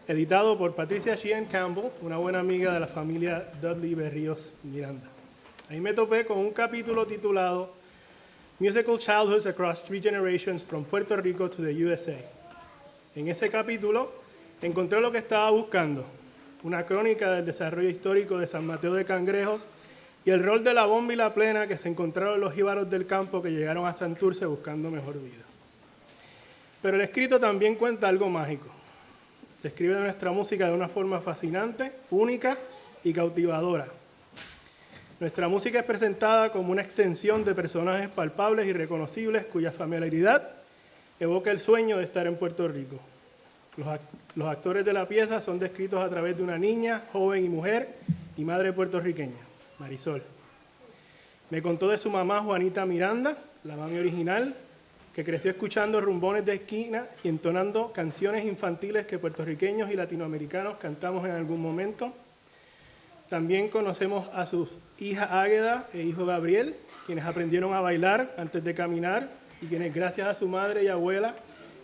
editado por Patricia Sheehan Campbell, una buena amiga de la familia Dudley-Berríos-Miranda. Ahí me topé con un capítulo titulado Musical Childhoods Across Three Generations from Puerto Rico to the USA. En ese capítulo encontré lo que estaba buscando, una crónica del desarrollo histórico de San Mateo de Cangrejos y el rol de la bomba y la plena que se encontraron los jíbaros del campo que llegaron a Santurce buscando mejor vida. Pero el escrito también cuenta algo mágico. Se escribe de nuestra música de una forma fascinante, única y cautivadora. Nuestra música es presentada como una extensión de personajes palpables y reconocibles cuya familiaridad evoca el sueño de estar en Puerto Rico. Los actores de la pieza son descritos a través de una niña, joven y mujer y madre puertorriqueña, Marisol. Me contó de su mamá Juanita Miranda, la mami original, que creció escuchando rumbones de esquina y entonando canciones infantiles que puertorriqueños y latinoamericanos cantamos en algún momento. También conocemos a sus hija Agueda e hijo Gabriel, quienes aprendieron a bailar antes de caminar y quienes gracias a su madre y abuela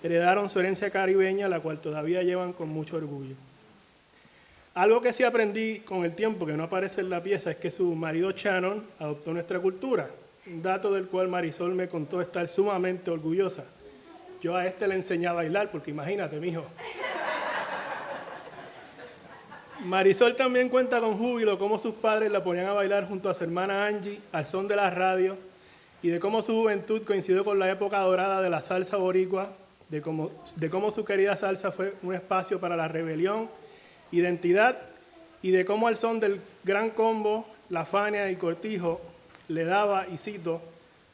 heredaron su herencia caribeña, la cual todavía llevan con mucho orgullo. Algo que sí aprendí con el tiempo, que no aparece en la pieza, es que su marido Shannon adoptó nuestra cultura, un dato del cual Marisol me contó estar sumamente orgullosa. Yo a este le enseñé a bailar, porque imagínate, mijo. Marisol también cuenta con júbilo cómo sus padres la ponían a bailar junto a su hermana Angie al son de la radio y de cómo su juventud coincidió con la época dorada de la salsa boricua, de cómo su querida salsa fue un espacio para la rebelión, identidad y de cómo al son del gran combo, la Fania y Cortijo le daba, y cito,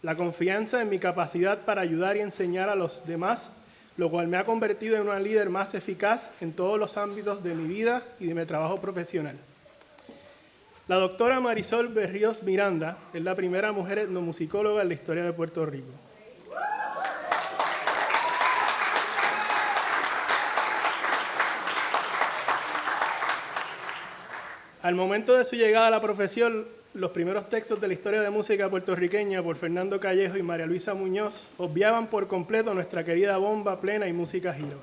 la confianza en mi capacidad para ayudar y enseñar a los demás, lo cual me ha convertido en una líder más eficaz en todos los ámbitos de mi vida y de mi trabajo profesional. La doctora Marisol Berríos-Miranda es la primera mujer etnomusicóloga en la historia de Puerto Rico. Al momento de su llegada a la profesión, los primeros textos de la historia de música puertorriqueña por Fernando Callejo y María Luisa Muñoz obviaban por completo nuestra querida bomba, plena y música jíbara.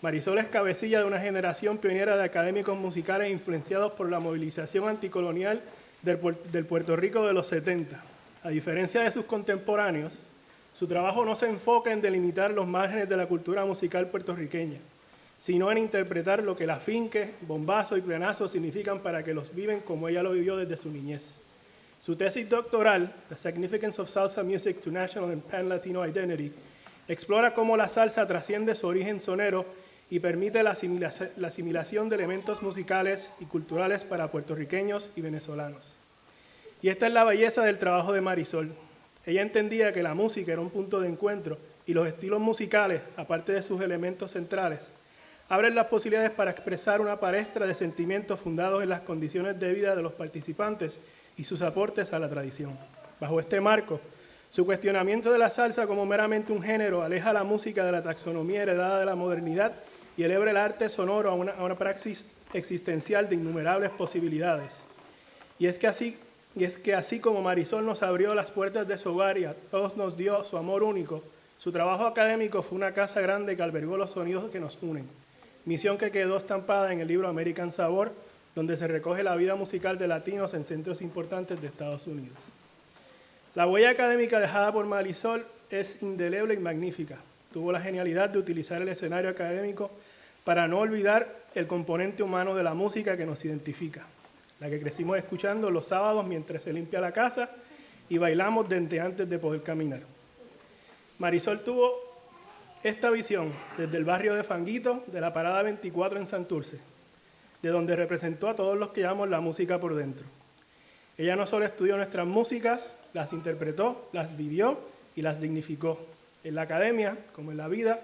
Marisol es cabecilla de una generación pionera de académicos musicales influenciados por la movilización anticolonial del Puerto Rico de los 70. A diferencia de sus contemporáneos, su trabajo no se enfoca en delimitar los márgenes de la cultura musical puertorriqueña, sino en interpretar lo que el afinque, bombazo y plenazo significan para que los viven como ella lo vivió desde su niñez. Su tesis doctoral, The Significance of Salsa Music to National and Pan-Latino Identity, explora cómo la salsa trasciende su origen sonero y permite la asimilación de elementos musicales y culturales para puertorriqueños y venezolanos. Y esta es la belleza del trabajo de Marisol. Ella entendía que la música era un punto de encuentro y los estilos musicales, aparte de sus elementos centrales, abren las posibilidades para expresar una palestra de sentimientos fundados en las condiciones de vida de los participantes y sus aportes a la tradición. Bajo este marco, su cuestionamiento de la salsa como meramente un género aleja a la música de la taxonomía heredada de la modernidad y eleva el arte sonoro a una praxis existencial de innumerables posibilidades. Y es que así como Marisol nos abrió las puertas de su hogar y a todos nos dio su amor único, su trabajo académico fue una casa grande que albergó los sonidos que nos unen. Misión que quedó estampada en el libro American Sabor, donde se recoge la vida musical de latinos en centros importantes de Estados Unidos. La huella académica dejada por Marisol es indeleble y magnífica. tuvo la genialidad de utilizar el escenario académico para no olvidar el componente humano de la música que nos identifica, la que crecimos escuchando los sábados mientras se limpia la casa y bailamos desde antes de poder caminar. Marisol tuvo esta visión desde el barrio de Fanguito, de la Parada 24 en Santurce, de donde representó a todos los que llamamos la música por dentro. Ella no solo estudió nuestras músicas, las interpretó, las vivió y las dignificó. En la academia, como en la vida,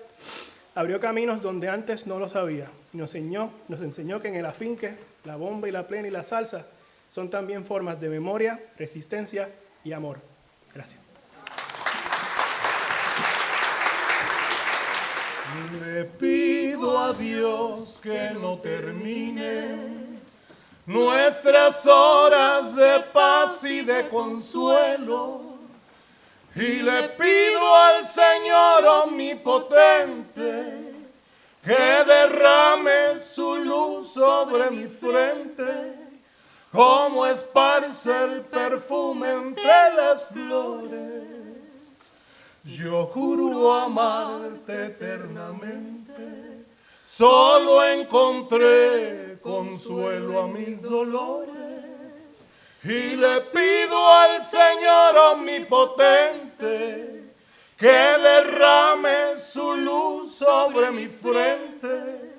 abrió caminos donde antes no los había. Y nos enseñó que en el afinque, la bomba y la plena y la salsa son también formas de memoria, resistencia y amor. Gracias. Le pido a Dios que no termine nuestras horas de paz y de consuelo. Y le pido al Señor omnipotente que derrame su luz sobre mi frente, como esparce el perfume entre las flores. Yo juro amarte eternamente, solo encontré consuelo a mis dolores. Y le pido al Señor omnipotente que derrame su luz sobre mi frente,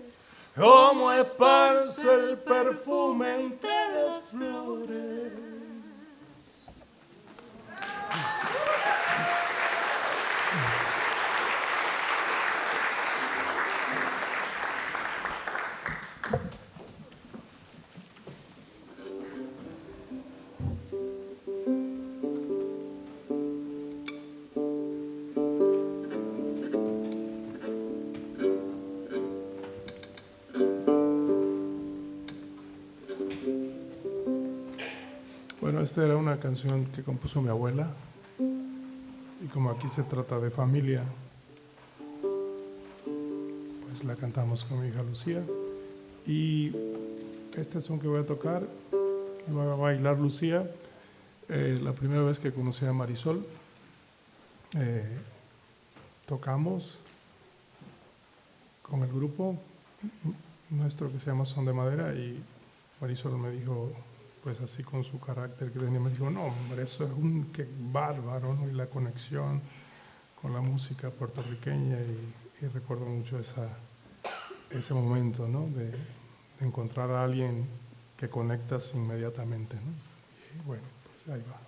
como esparce el perfume entre las flores. Bueno, esta era una canción que compuso mi abuela, y como aquí se trata de familia, pues la cantamos con mi hija Lucía. Y este son que voy a tocar, va a bailar Lucía. La primera vez que conocí a Marisol, tocamos con el grupo nuestro que se llama Son de Madera, y Marisol me dijo, pues así con su carácter que tenía, me dijo, no, hombre, eso es qué bárbaro, ¿no? Y la conexión con la música puertorriqueña, y recuerdo mucho ese momento, ¿no? De encontrar a alguien que conectas inmediatamente, ¿no? Y bueno, pues ahí va.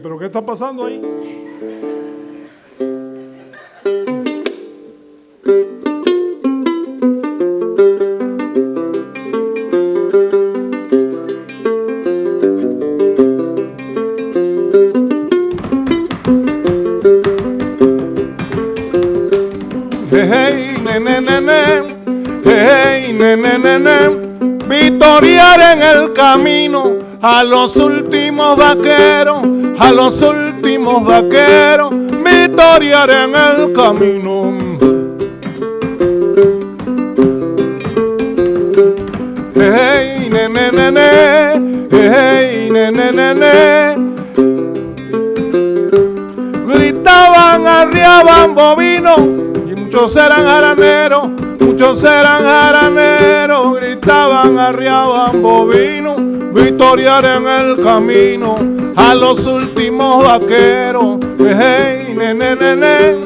¿Pero qué está pasando ahí? Hey, nene, nene, hey, nene, nene, victoriar en el camino a los últimos vaqueros, a los últimos vaqueros, victoriar en el camino. Hey, nene, nene, hey, nene, nene, gritaban, arriaban bovinos, y muchos eran jaraneros, gritaban, arriaban bovinos, victoriar en el camino a los últimos vaqueros. Hey, nene, nene,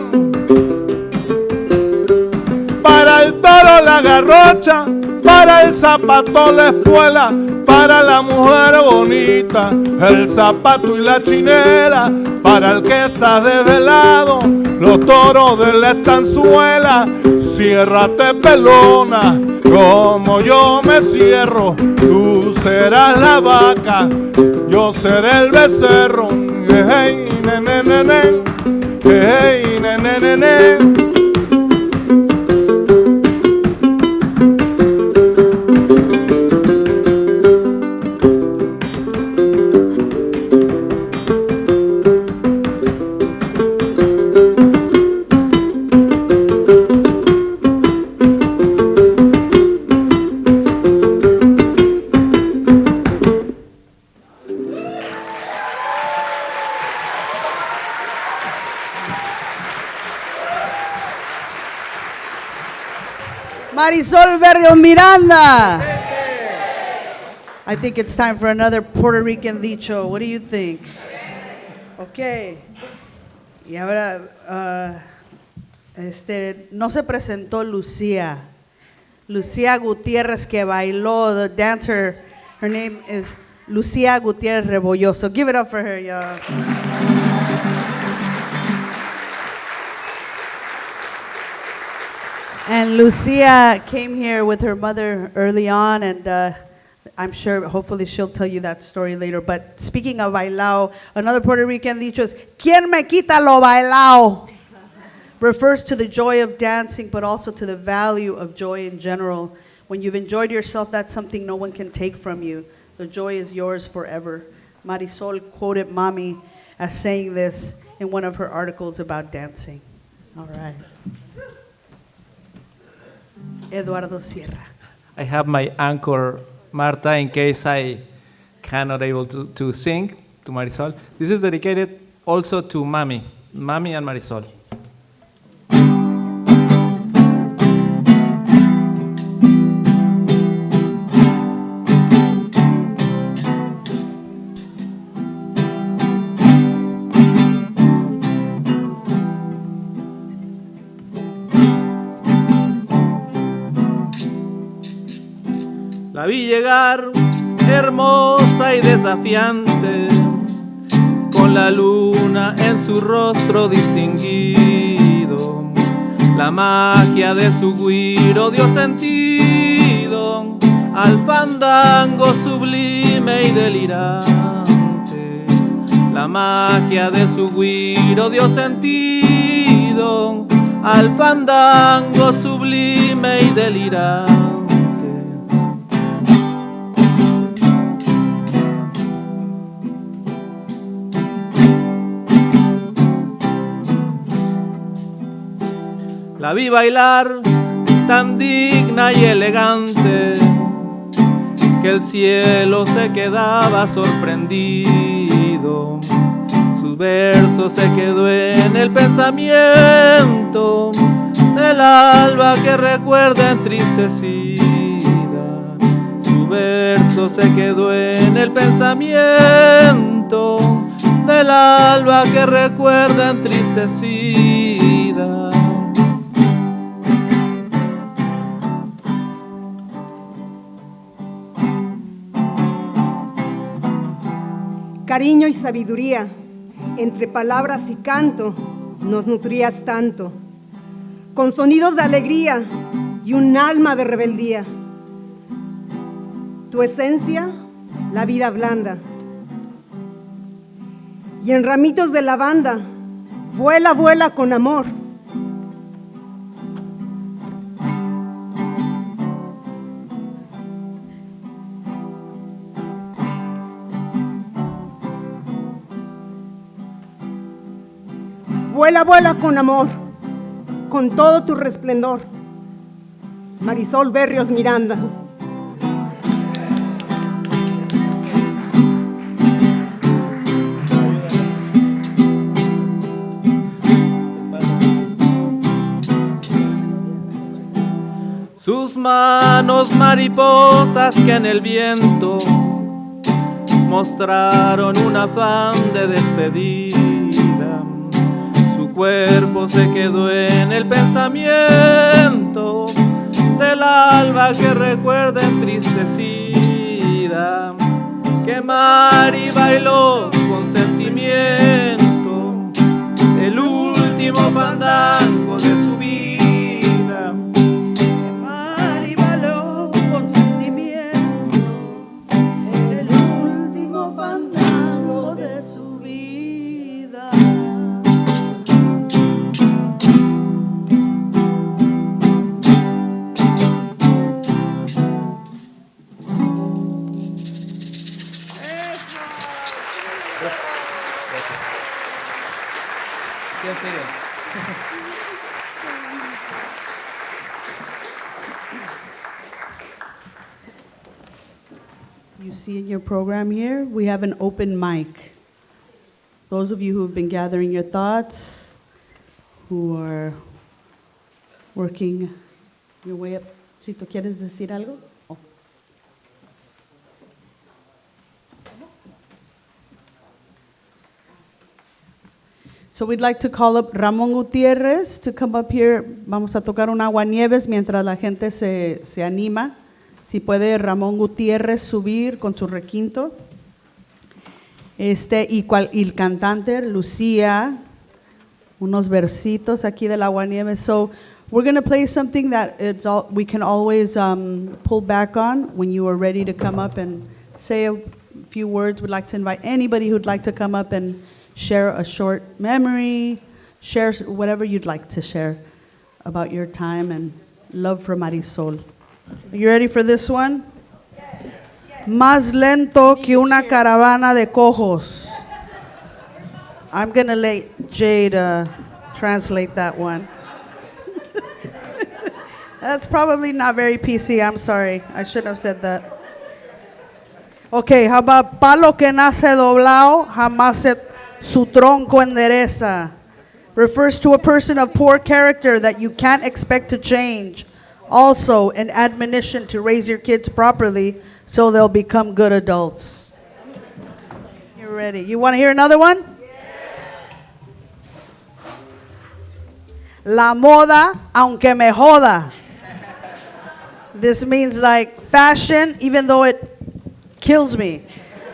para el toro la garrocha, para el zapato la espuela, para la mujer bonita el zapato y la chinela, para el que está desvelado, los toros de la estanzuela. Ciérrate pelona, como yo me cierro. Tú serás la vaca, yo seré el becerro. Hey, ne, ne, ne, ne. Hey, ne, ne, ne, ne. Marisol Berríos-Miranda. I think it's time for another Puerto Rican dicho. What do you think? Okay. Y ahora, no se presentó Lucía. Lucía Gutierrez, que bailó, the dancer. Her name is Lucía Gutierrez Rebolloso. Give it up for her, y'all. And Lucía came here with her mother early on, and I'm sure, hopefully she'll tell you that story later. But speaking of bailao, another Puerto Rican dicho is, ¿Quién me quita lo bailao? Refers to the joy of dancing, but also to the value of joy in general. When you've enjoyed yourself, that's something no one can take from you. The joy is yours forever. Marisol quoted Mami as saying this in one of her articles about dancing. All right. Eduardo Sierra. I have my anchor, Marta, in case I cannot able to sing to Marisol. This is dedicated also to Mami and Marisol. La vi llegar hermosa y desafiante, con la luna en su rostro distinguido. La magia de su güiro dio sentido al fandango sublime y delirante. La magia de su güiro dio sentido al fandango sublime y delirante. La vi bailar tan digna y elegante que el cielo se quedaba sorprendido. Sus versos se quedó en el pensamiento del alba que recuerda entristecida. Su verso se quedó en el pensamiento del alba que recuerda entristecida. Cariño y sabiduría, entre palabras y canto, nos nutrías tanto, con sonidos de alegría y un alma de rebeldía. Tu esencia, la vida blanda. Y en ramitos de lavanda, vuela, vuela con amor. Vuela, vuela con amor, con todo tu resplendor. Marisol Berríos-Miranda. Sus manos mariposas que en el viento mostraron un afán de despedida. Su cuerpo se quedó en el pensamiento del alba que recuerda entristecida, que Mari bailó con sentimiento el último último fandango de su vida. Amar y valor con sentimiento, el último fandango de su vida. You see in your program here, we have an open mic. Those of you who have been gathering your thoughts, who are working your way up. Chito, ¿quieres decir algo? Oh. So we'd like to call up Ramón Gutierrez to come up here. Vamos a tocar un aguanieves mientras la gente se anima. Si puede Ramón Gutierrez subir con su requinto. Y el cantante Lucía, unos versitos aquí del aguanieves. So we're going to play something that we can always pull back on when you are ready to come up and say a few words. We'd like to invite anybody who'd like to come up and share a short memory, share whatever you'd like to share about your time and love for Marisol. Are you ready for this one? Yes. Más lento que una caravana de cojos. I'm going to let Jade translate that one. That's probably not very PC. I'm sorry. I should have said that. Okay, how about palo que nace doblado, jamás su tronco endereza. Refers to a person of poor character that you can't expect to change. Also, an admonition to raise your kids properly so they'll become good adults. You're ready. You want to hear another one? Yes. La moda, aunque me joda. This means like fashion, even though it kills me.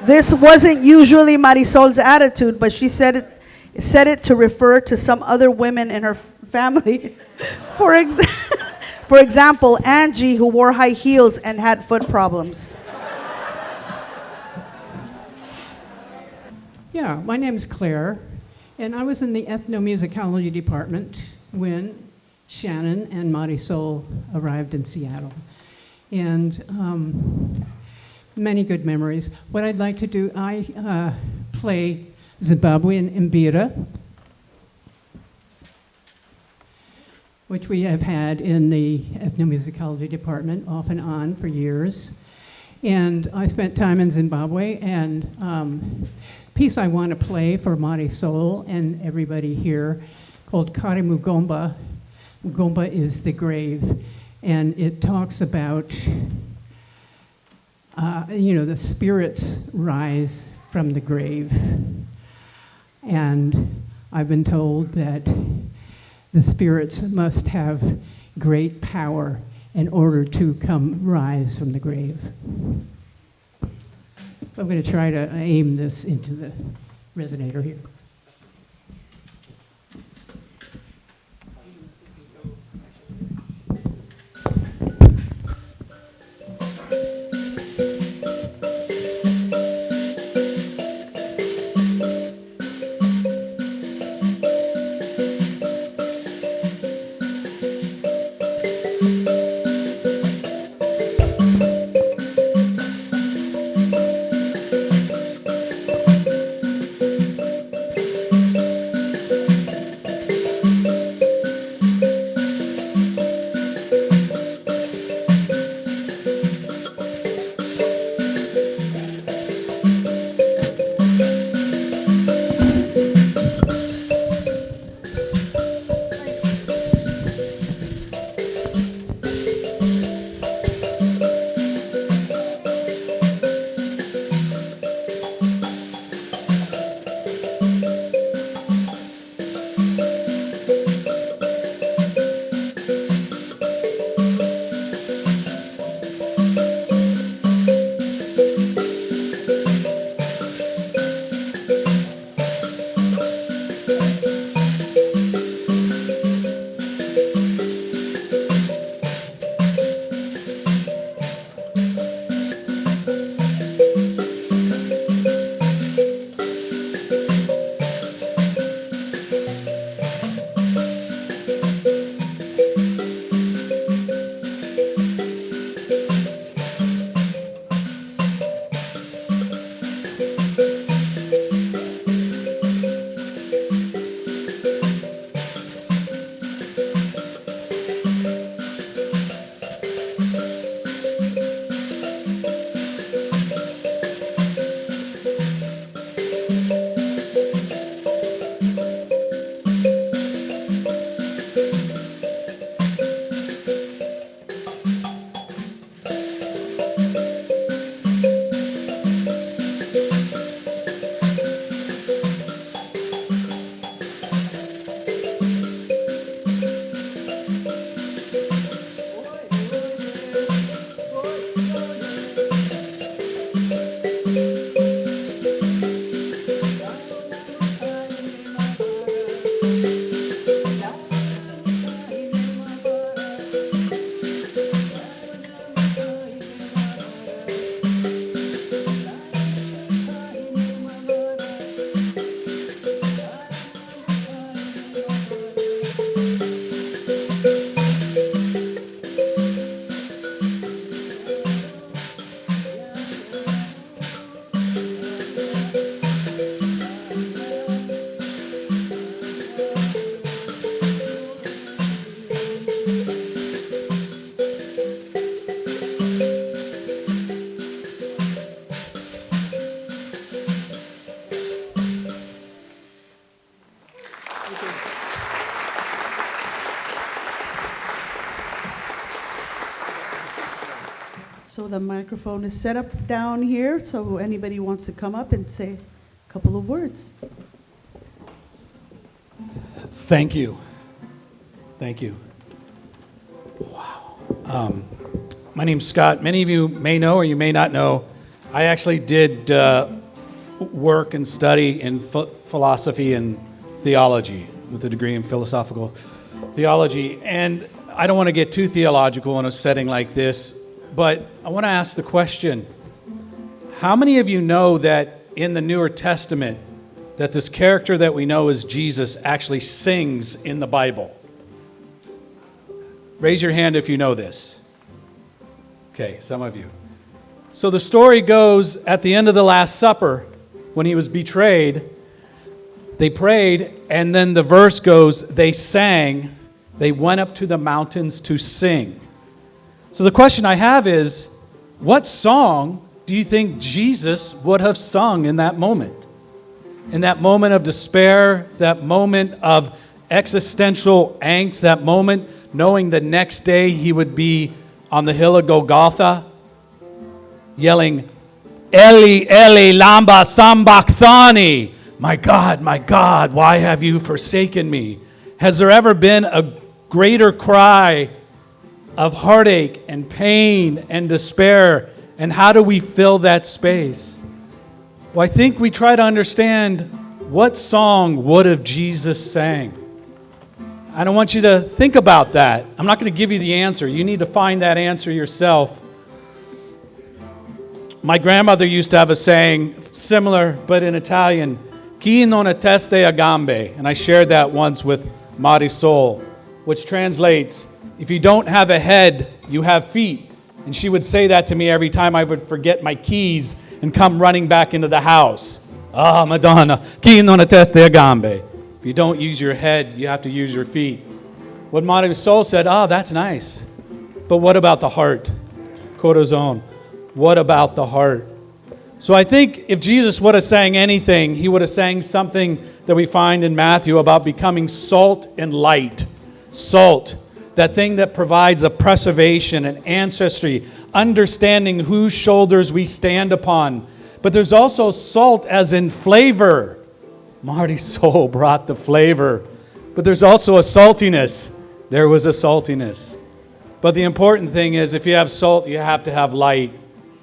This wasn't usually Marisol's attitude, but she said it to refer to some other women in her family. For example, Angie, who wore high heels and had foot problems. Yeah, my name is Claire, and I was in the ethnomusicology department when Shannon and Marisol arrived in Seattle. And many good memories. What I'd like to do, I play Zimbabwean mbira, which we have had in the ethnomusicology department off and on for years. And I spent time in Zimbabwe, and piece I want to play for Marisol and everybody here called Kare Mugomba. Mugomba is the grave, and it talks about, the spirits rise from the grave. And I've been told that the spirits must have great power in order to rise from the grave. So I'm going to try to aim this into the resonator here. So the microphone is set up down here, so anybody wants to come up and say a couple of words. Thank you. Thank you. Wow. My name's Scott. Many of you may know or you may not know, I actually did work and study in philosophy and theology with a degree in philosophical theology. And I don't want to get too theological in a setting like this, but I want to ask the question, how many of you know that in the Newer Testament that this character that we know as Jesus actually sings in the Bible? Raise your hand if you know this. Okay, some of you. So the story goes at the end of the Last Supper, when he was betrayed, they prayed, and then the verse goes, they sang, they went up to the mountains to sing. So the question I have is, what song do you think Jesus would have sung in that moment? In that moment of despair, that moment of existential angst, that moment knowing the next day he would be on the hill of Golgotha, yelling, Eli, Eli, lama sabachthani. My God, why have you forsaken me? Has there ever been a greater cry of heartache and pain and despair? And how do we fill that space? Well, I think we try to understand what song would have Jesus sang. I don't want you to think about that. I'm not going to give you the answer. You need to find that answer yourself. My grandmother used to have a saying, similar but in Italian, Chi non atteste a gambe. And I shared that once with Marisol, which translates, if you don't have a head, you have feet. And she would say that to me every time I would forget my keys and come running back into the house. Ah, Madonna, chi non atteste a gambe. If you don't use your head, you have to use your feet. What Marisol said, that's nice. But what about the heart? Corazon. What about the heart? So I think if Jesus would have sang anything, he would have sang something that we find in Matthew about becoming salt and light. Salt, that thing that provides a preservation, an ancestry, understanding whose shoulders we stand upon. But there's also salt as in flavor. Marisol brought the flavor. But there's also a saltiness. There was a saltiness. But the important thing is, if you have salt, you have to have light.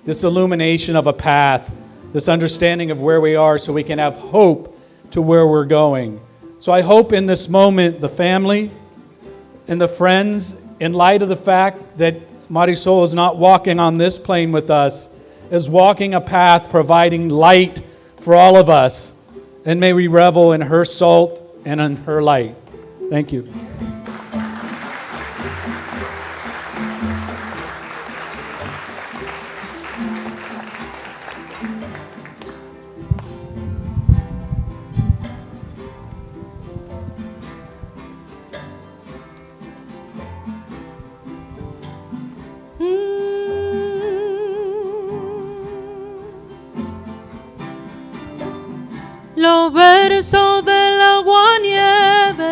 This illumination of a path, this understanding of where we are so we can have hope to where we're going. So I hope in this moment, the family and the friends, in light of the fact that Marisol is not walking on this plane with us, is walking a path providing light for all of us. And may we revel in her salt and in her light. Thank you. Los versos del agua nieve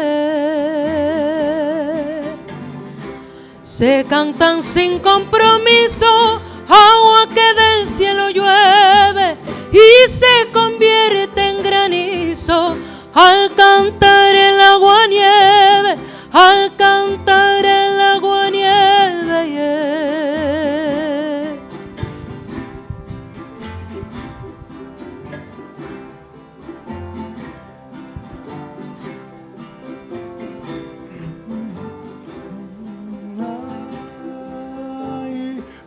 se cantan sin compromiso, agua que del cielo llueve y se convierte en granizo al cantar el agua nieve, al cantar el agua nieve. Yeah.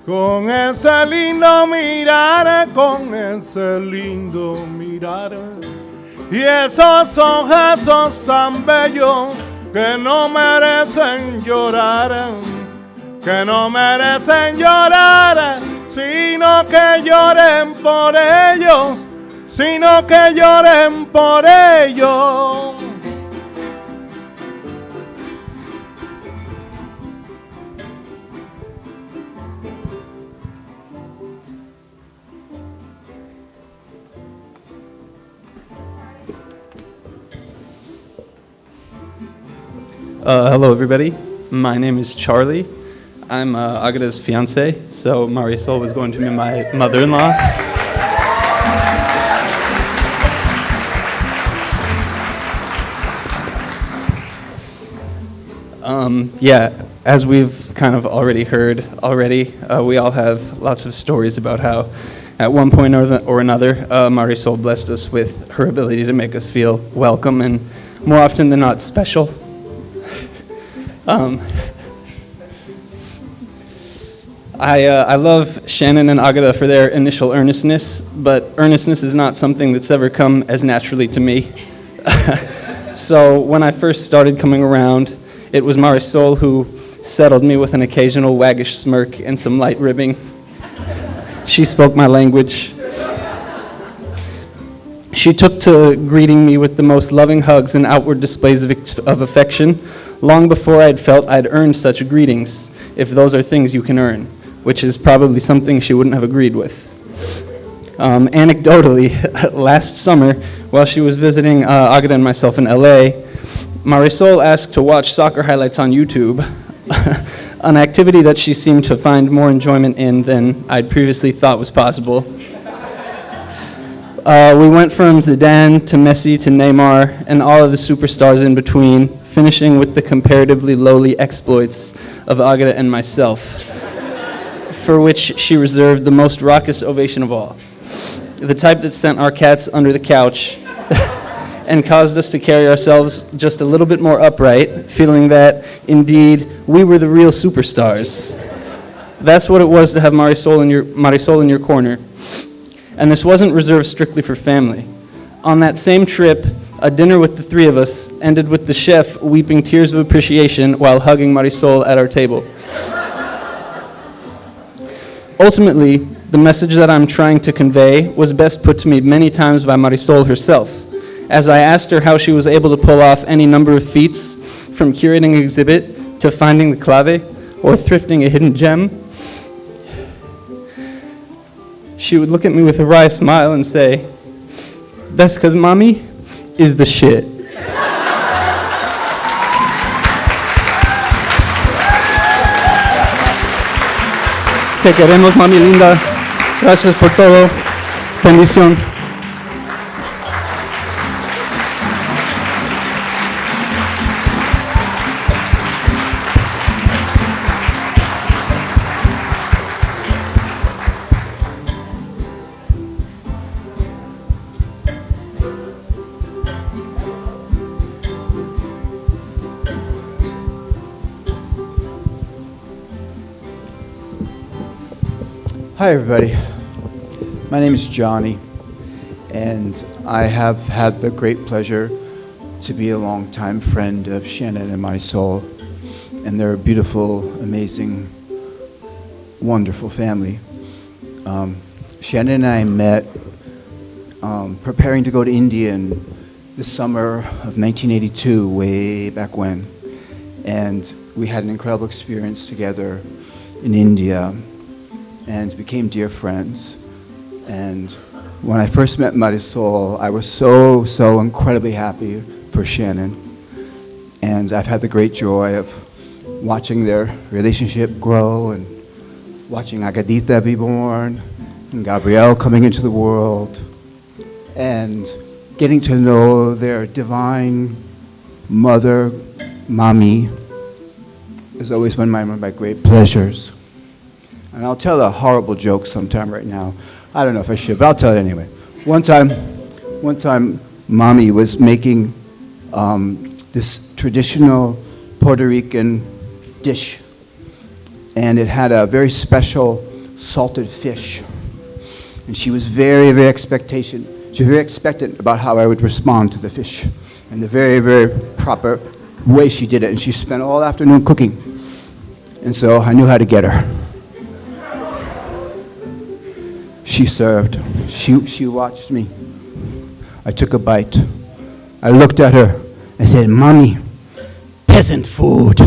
Con ese lindo mirar, con ese lindo mirar, y esos ojos tan bellos que no merecen llorar, que no merecen llorar, sino que lloren por ellos, sino que lloren por ellos. Hello, everybody. My name is Charlie. I'm Agueda's fiance, so Marisol was going to be my mother-in-law. As we've kind of already heard we all have lots of stories about how at one point or another, Marisol blessed us with her ability to make us feel welcome and more often than not special. I love Shannon and Agueda for their initial earnestness, but earnestness is not something that's ever come as naturally to me. So when I first started coming around, it was Marisol who settled me with an occasional waggish smirk and some light ribbing. She spoke my language. She took to greeting me with the most loving hugs and outward displays of affection long before I'd felt I'd earned such greetings, if those are things you can earn, which is probably something she wouldn't have agreed with. Anecdotally, last summer, while she was visiting Agueda and myself in LA, Marisol asked to watch soccer highlights on YouTube, an activity that she seemed to find more enjoyment in than I'd previously thought was possible. We went from Zidane to Messi to Neymar and all of the superstars in between, finishing with the comparatively lowly exploits of Agueda and myself, for which she reserved the most raucous ovation of all. The type that sent our cats under the couch and caused us to carry ourselves just a little bit more upright, feeling that, indeed, we were the real superstars. That's what it was to have Marisol in your corner. And this wasn't reserved strictly for family. On that same trip, a dinner with the three of us ended with the chef weeping tears of appreciation while hugging Marisol at our table. Ultimately, the message that I'm trying to convey was best put to me many times by Marisol herself, as I asked her how she was able to pull off any number of feats, from curating an exhibit to finding the clave or thrifting a hidden gem. She would look at me with a wry smile and say, "That's 'cause mommy is the shit." Te queremos, mami linda. Gracias por todo. Bendición. Hi everybody, my name is Johnny, and I have had the great pleasure to be a longtime friend of Shannon and Marisol, and they're a beautiful, amazing, wonderful family. Shannon and I met preparing to go to India in the summer of 1982, way back when, and we had an incredible experience together in India and became dear friends. And when I first met Marisol, I was so incredibly happy for Shannon. And I've had the great joy of watching their relationship grow and watching Aguedita be born and Gabriel coming into the world and getting to know their divine mother, Mommy, has always been one of my great pleasures. And I'll tell a horrible joke sometime right now. I don't know if I should, but I'll tell it anyway. One time, Mommy was making this traditional Puerto Rican dish, and it had a very special salted fish. And she was very expectant about how I would respond to the fish, and the very proper way she did it. And she spent all afternoon cooking, and so I knew how to get her. She served. She watched me. I took a bite. I looked at her. I said, "Mommy, peasant food."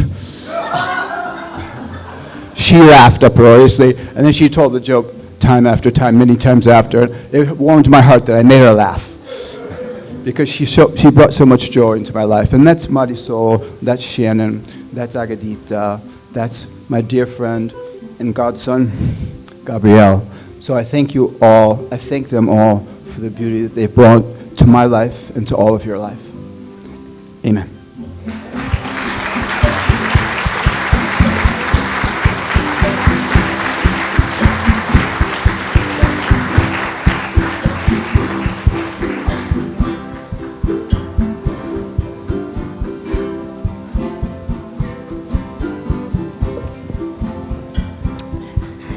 She laughed uproariously, and then she told the joke time after time, many times after. It warmed my heart that I made her laugh, because she brought so much joy into my life. And that's Marisol, that's Shannon, that's Aguedita, That's my dear friend and godson, Gabriel. So I thank you all, I thank them all for the beauty that they've brought to my life and to all of your life. Amen.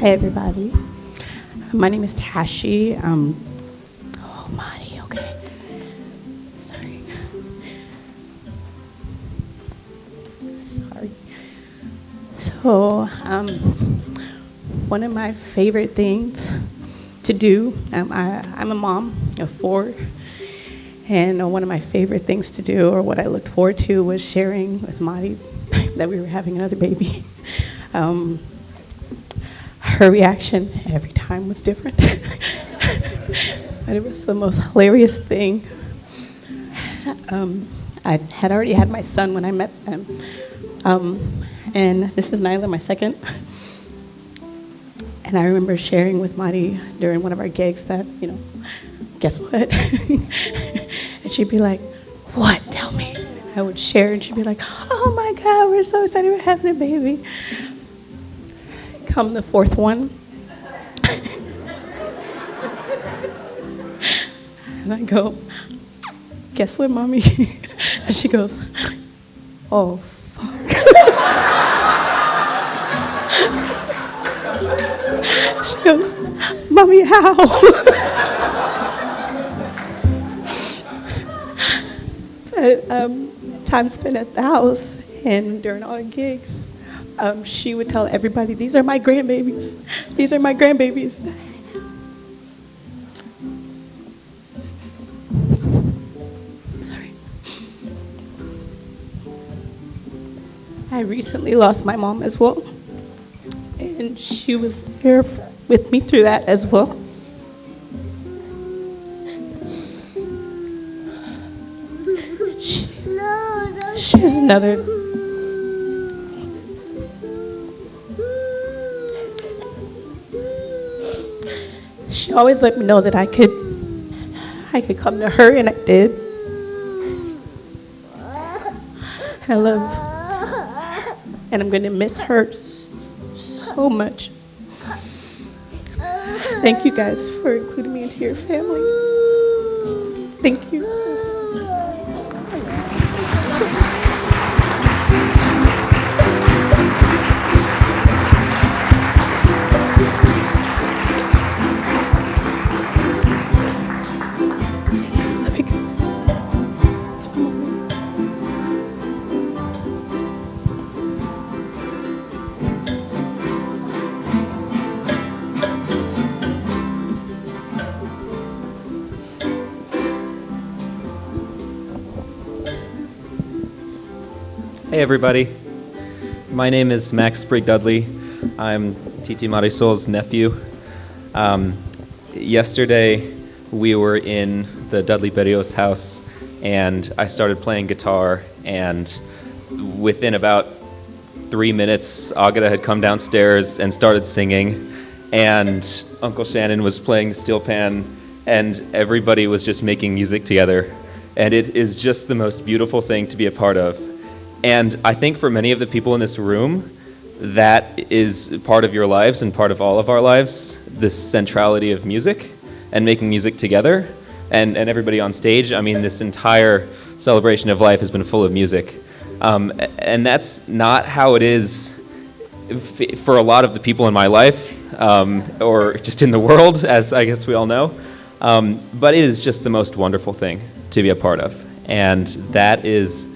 Hi, everybody. My name is Tashi. Madi, okay. Sorry. So, one of my favorite things to do, I'm a mom of 4, and one of my favorite things to do, or what I looked forward to, was sharing with Madi that we were having another baby. Her reaction every time was different. But it was the most hilarious thing. I had already had my son when I met them. And this is Nyla, my second. And I remember sharing with Madi during one of our gigs that, guess what? And she'd be like, what? Tell me. I would share, and she'd be like, oh my God, we're so excited we're having a baby. Come the 4th one. And I go, guess what, Mommy? And she goes, oh, fuck. She goes, Mommy, how? But time spent at the house and during all the gigs, she would tell everybody, these are my grandbabies. These are my grandbabies. Sorry. I recently lost my mom as well. And she was there with me through that as well. She's another. She always let me know that I could come to her, and I did. I love, and I'm going to miss her so much. Thank you guys for including me into your family. Thank you. Hey everybody, my name is Max Sprigg Dudley. I'm Titi Marisol's nephew. Yesterday we were in the Dudley-Berríos house and I started playing guitar, and within about 3 minutes Agueda had come downstairs and started singing, and Uncle Shannon was playing the steel pan, and everybody was just making music together, and it is just the most beautiful thing to be a part of. And I think for many of the people in this room, that is part of your lives and part of all of our lives, this centrality of music and making music together. And everybody on stage, I mean, this entire celebration of life has been full of music. And that's not how it is for a lot of the people in my life, or just in the world, as I guess we all know. But it is just the most wonderful thing to be a part of. And that is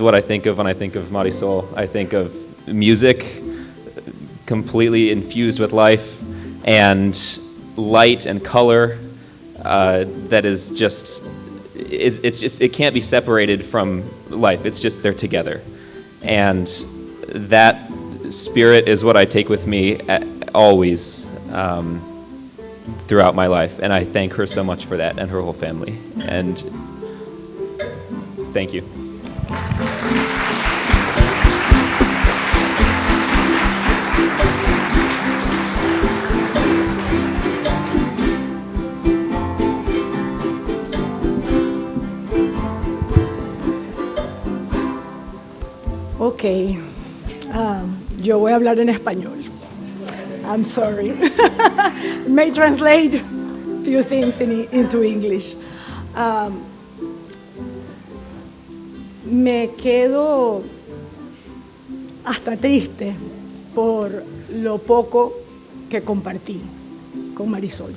what I think of when I think of Marisol. I think of music completely infused with life and light and color that is just, it can't be separated from life. It's just they're together. And that spirit is what I take with me always throughout my life. And I thank her so much for that and her whole family. And thank you. Okay. Yo voy a hablar en español. I'm sorry. May translate few things into English. Me quedo hasta triste por lo poco que compartí con Marisol.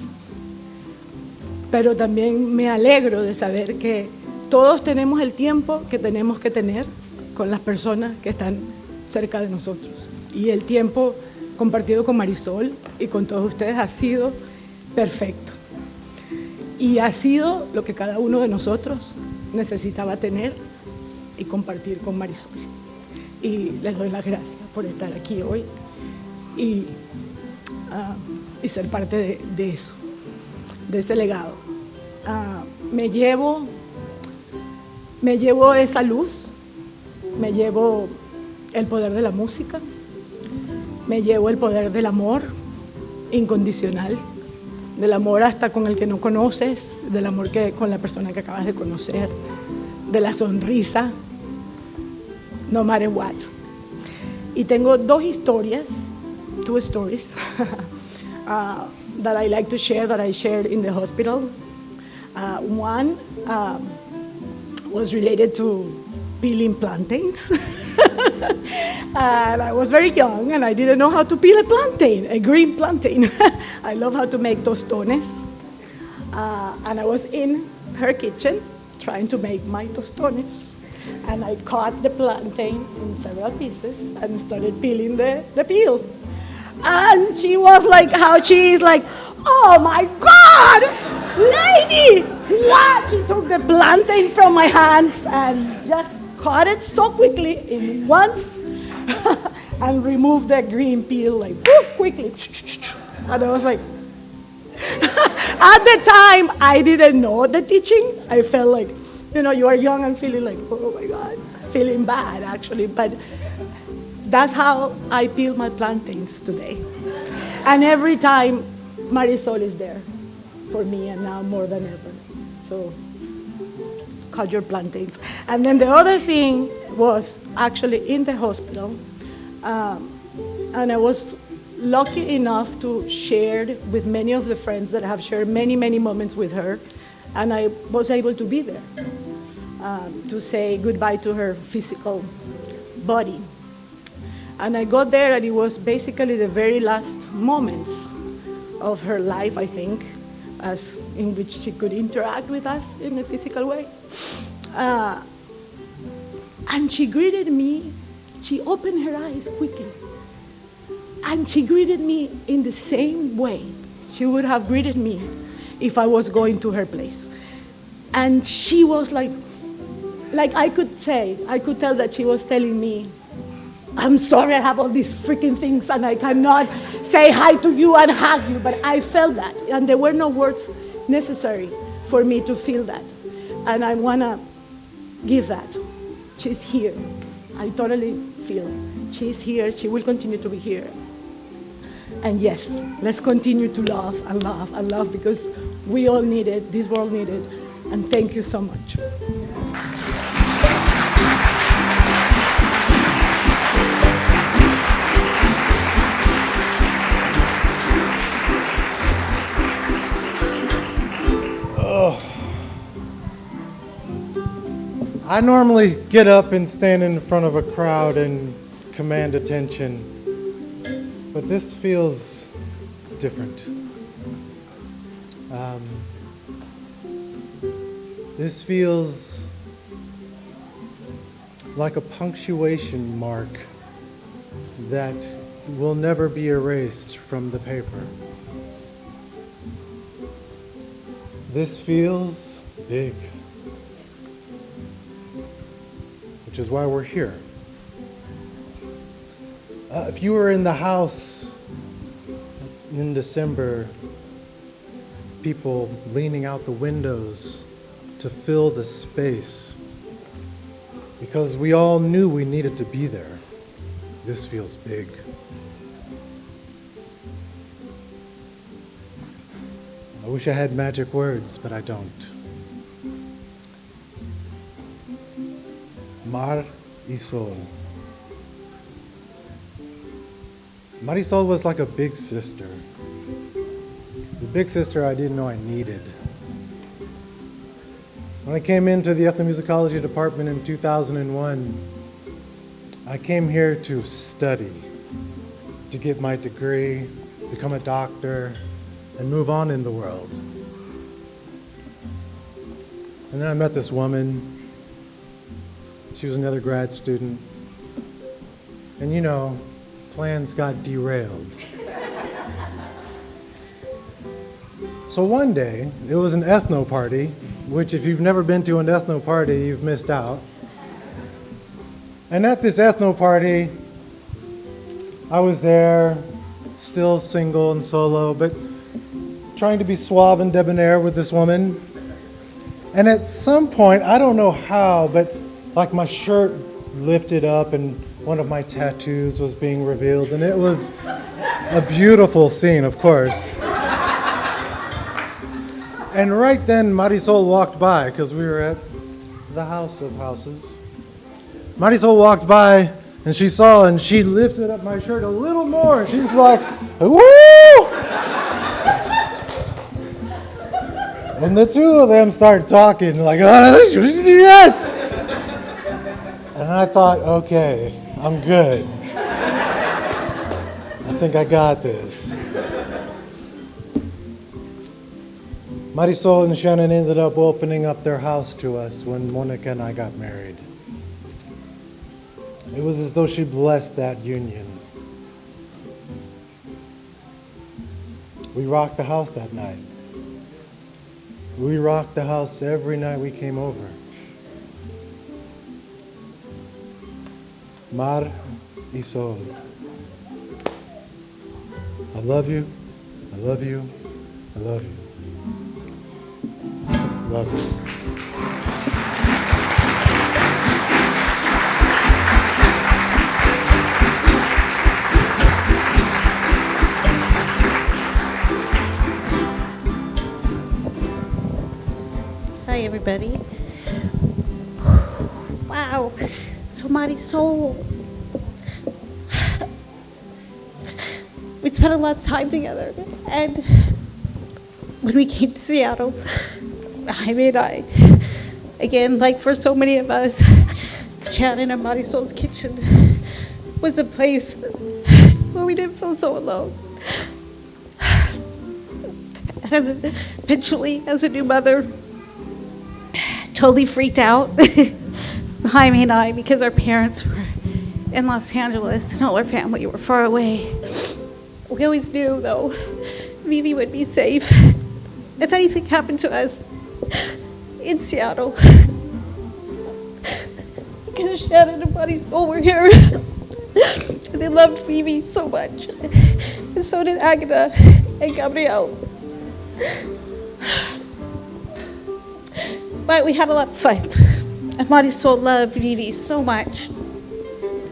Pero también me alegro de saber que todos tenemos el tiempo que tenemos que tener con las personas que están cerca de nosotros. Y el tiempo compartido con Marisol y con todos ustedes ha sido perfecto. Y ha sido lo que cada uno de nosotros necesitaba tener y compartir con Marisol. Y les doy las gracias por estar aquí hoy y ser parte de eso, de ese legado. Me llevo esa luz, me llevo el poder de la música, me llevo el poder del amor incondicional, del amor hasta con el que no conoces, del amor con la persona que acabas de conocer, de la sonrisa, no matter what. Y tengo two stories that I like to share, that I shared in the hospital. One was related to peeling plantains. And I was very young and I didn't know how to peel a plantain, a green plantain. I love how to make tostones. And I was in her kitchen trying to make my tostones. And I cut the plantain in several pieces and started peeling the peel. And she was like, how she is like, oh my God, lady, what? She took the plantain from my hands and just cut it so quickly in once and removed the green peel like woof, quickly. And I was like, at the time, I didn't know the teaching. I felt like, you are young and feeling like, oh my God, feeling bad actually. But that's how I peel my plantains today. And every time, Marisol is there for me, and now more than ever. So, cut your plantains. And then the other thing was actually in the hospital, and I was lucky enough to share with many of the friends that have shared many, many moments with her, and I was able to be there to say goodbye to her physical body. And I got there, and it was basically the very last moments of her life, I think, as in which she could interact with us in a physical way. And she greeted me. She opened her eyes quickly. And she greeted me in the same way she would have greeted me if I was going to her place. And she was like I could tell that she was telling me, I'm sorry I have all these freaking things and I cannot say hi to you and hug you, but I felt that. And there were no words necessary for me to feel that. And I want to give that. She's here. I totally feel she's here. She will continue to be here. And yes, let's continue to love and love and love, because we all need it, this world needs it. And thank you so much. I normally get up and stand in front of a crowd and command attention, but this feels different. This feels like a punctuation mark that will never be erased from the paper. This feels big, which is why we're here. If you were in the house in December, people leaning out the windows to fill the space, because we all knew we needed to be there. This feels big. I wish I had magic words, but I don't. Mar y sol. Marisol was like a big sister. The big sister I didn't know I needed. When I came into the ethnomusicology department in 2001, I came here to study, to get my degree, become a doctor, and move on in the world. And then I met this woman. She was another grad student. And you know, plans got derailed. So one day, it was an ethno party, which if you've never been to an ethno party, you've missed out. And at this ethno party, I was there, still single and solo, but trying to be suave and debonair with this woman. And at some point, I don't know how, but like my shirt lifted up and one of my tattoos was being revealed, and it was a beautiful scene, of course. And right then, Marisol walked by, because we were at the house of houses. Marisol walked by, and she saw, and she lifted up my shirt a little more. She's like, woo! And the two of them started talking, like, oh, yes! And I thought, okay, I'm good. I think I got this. Marisol and Shannon ended up opening up their house to us when Monica and I got married. It was as though she blessed that union. We rocked the house that night. We rocked the house every night we came over. Marisol. I love you. I love you. I love you. Love you. Hi, everybody. Wow. So Marisol, we spent a lot of time together, and when we came to Seattle, I, again, like for so many of us, Shannon and Marisol's kitchen was a place where we didn't feel so alone. And eventually, as a new mother, totally freaked out, Jaime and I, because our parents were in Los Angeles and all our family were far away. We always knew, though, Vivi would be safe if anything happened to us in Seattle. Because Shannon and Marisol were here. And they loved Vivi so much. And so did Agueda and Gabriel. But we had a lot of fun. And Marisol loved Vivi so much.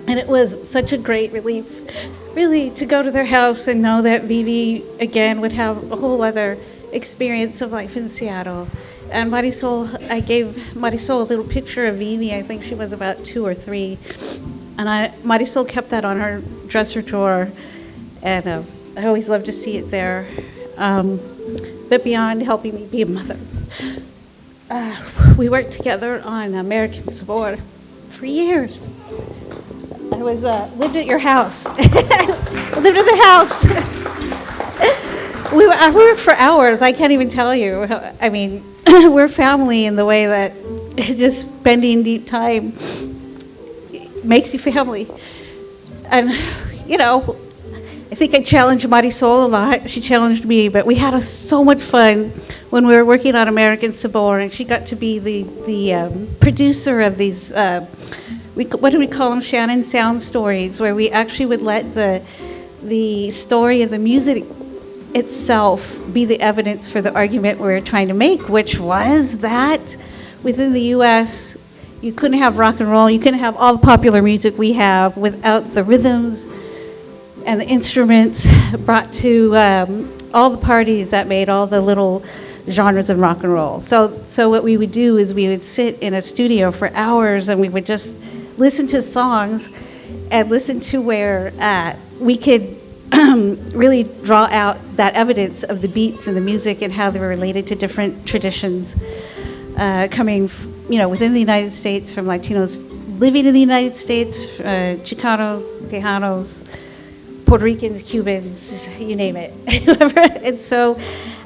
And it was such a great relief, really, to go to their house and know that Vivi, again, would have a whole other experience of life in Seattle. And Marisol, I gave Marisol a little picture of Vivi. I think she was about 2 or 3. And Marisol kept that on her dresser drawer. And I always love to see it there. But beyond helping me be a mother, we worked together on American Sabor for years. I was lived at your house. I lived at their house. I worked for hours. I can't even tell you. I mean, we're family in the way that just spending deep time makes you family. And, you know, I think I challenged Marisol a lot. She challenged me, but we had so much fun when we were working on American Sabor, and she got to be the producer of these, what do we call them, Shannon? Sound stories, where we actually would let the story of the music itself be the evidence for the argument we were trying to make, which was that within the U.S., you couldn't have rock and roll, you couldn't have all the popular music we have without the rhythms and the instruments brought to all the parties that made all the little genres of rock and roll. So what we would do is we would sit in a studio for hours and we would just listen to songs and listen to where we could really draw out that evidence of the beats and the music and how they were related to different traditions coming, within the United States, from Latinos living in the United States, Chicanos, Tejanos, Puerto Ricans, Cubans, you name it. And so,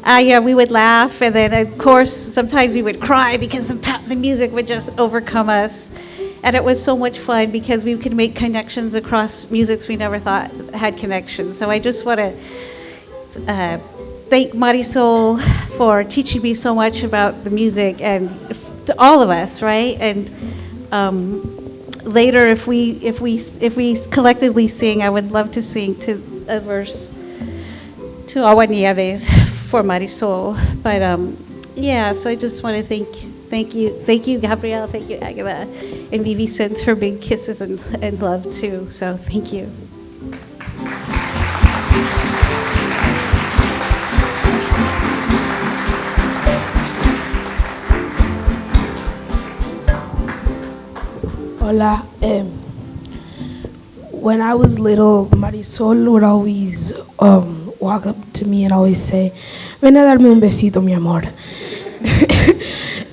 we would laugh, and then of course sometimes we would cry because the music would just overcome us. And it was so much fun because we could make connections across musics we never thought had connections. So I just want to thank Marisol for teaching me so much about the music, and to all of us, right? And later, if we collectively sing, I would love to sing to a verse to Agua Nieves for Marisol. But so I just want to thank you, Gabriel, thank you, Agueda, and Vivi sends her big kisses and love too. So thank you. Hola. When I was little, Marisol would always walk up to me and always say, "Ven a darme un besito, mi amor."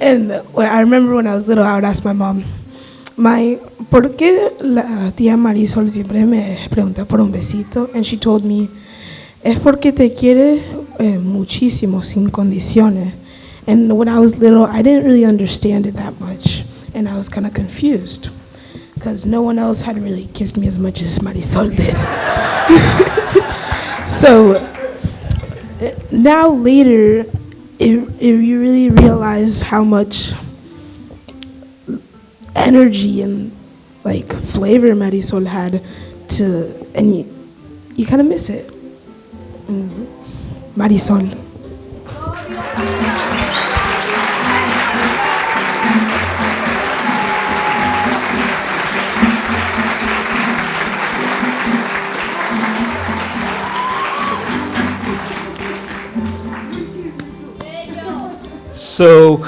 And I remember when I was little, I would ask my mom, ¿por qué la tía Marisol siempre me pregunta por un besito? And she told me, es porque te quiere muchísimo, sin condiciones. And when I was little, I didn't really understand it that much. And I was kind of confused because no one else had really kissed me as much as Marisol did. So now later, if you really realize how much energy and like flavor Marisol had and you kind of miss it. Marisol. So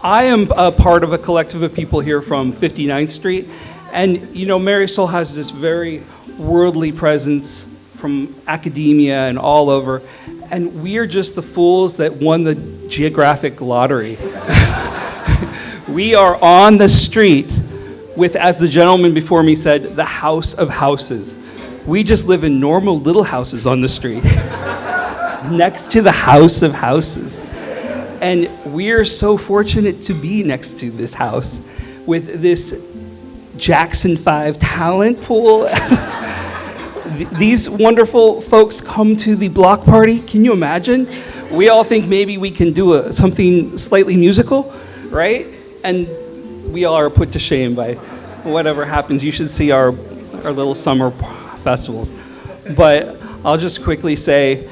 I am a part of a collective of people here from 59th Street. And, Marisol has this very worldly presence from academia and all over. And we are just the fools that won the geographic lottery. We are on the street with, as the gentleman before me said, the house of houses. We just live in normal little houses on the street next to the house of houses. And we're so fortunate to be next to this house with this Jackson 5 talent pool. These wonderful folks come to the block party. Can you imagine? We all think maybe we can do something slightly musical, right? And we all are put to shame by whatever happens. You should see our little summer festivals. But I'll just quickly say,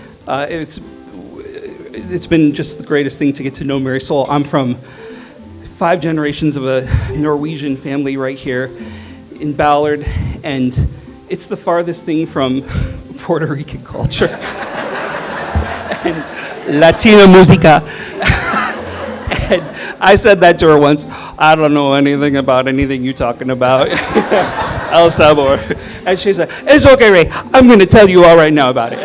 it's been just the greatest thing to get to know Marisol. I'm from 5 generations of a Norwegian family right here in Ballard, and it's the farthest thing from Puerto Rican culture and Latino música. And I said that to her once, I don't know anything about anything you're talking about. El Sabor. And she said, it's okay, Ray, I'm going to tell you all right now about it.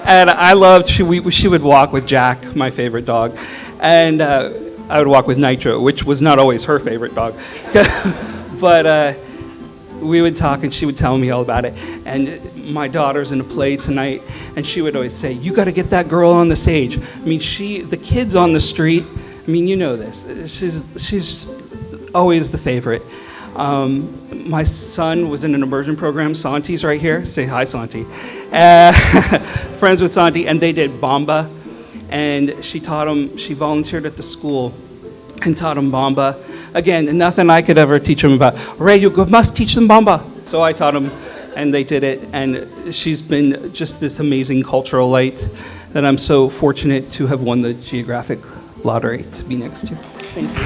And I loved, she would walk with Jack, my favorite dog, and I would walk with Nitro, which was not always her favorite dog. But we would talk and she would tell me all about it. And my daughter's in a play tonight, and she would always say, you got to get that girl on the stage. I mean, the kids on the street, I mean, you know this, she's always the favorite. My son was in an immersion program. Santi's right here. Say hi, Santi. Friends with Santi, and they did Bamba. And she taught him, she volunteered at the school and taught him Bamba. Again, nothing I could ever teach him about. Ray, you must teach them Bamba. So I taught him, and they did it. And she's been just this amazing cultural light that I'm so fortunate to have won the geographic lottery to be next to. Thank you.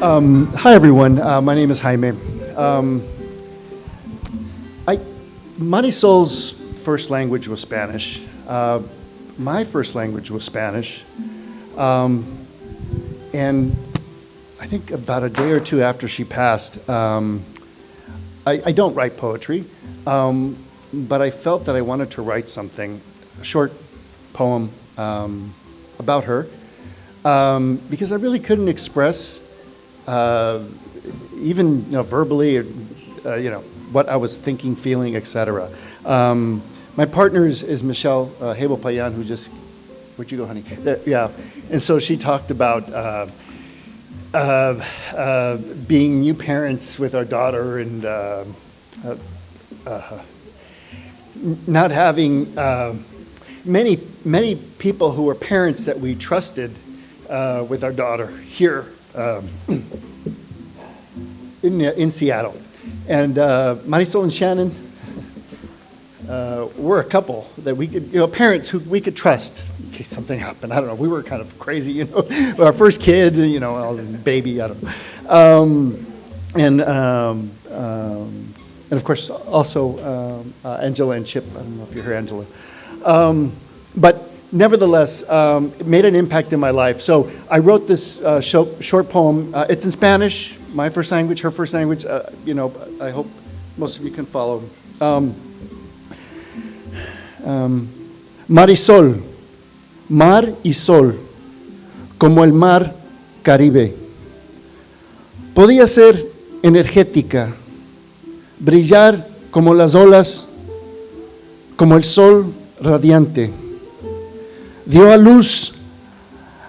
Hi, everyone. My name is Jaime. Marisol's first language was Spanish. my first language was Spanish. And I think about a day or two after she passed, I don't write poetry, but I felt that I wanted to write something, a short poem about her, because I really couldn't express, even verbally, what I was thinking, feeling, etc. My partner is Michelle Hebel-Payan, who just, where'd you go, honey? Yeah, and so she talked about being new parents with our daughter and not having many people who were parents that we trusted with our daughter here in Seattle. And Marisol and Shannon were a couple that we could, parents who we could trust in case something happened. I don't know. We were kind of crazy, our first kid, baby, I don't know. And of course, also Angela and Chip. I don't know if you heard Angela. But nevertheless, it made an impact in my life. So I wrote this short poem. It's in Spanish, my first language, her first language. I hope most of you can follow. Marisol, mar y sol, como el mar Caribe. Podía ser energética, brillar como las olas, como el sol radiante. Dio a luz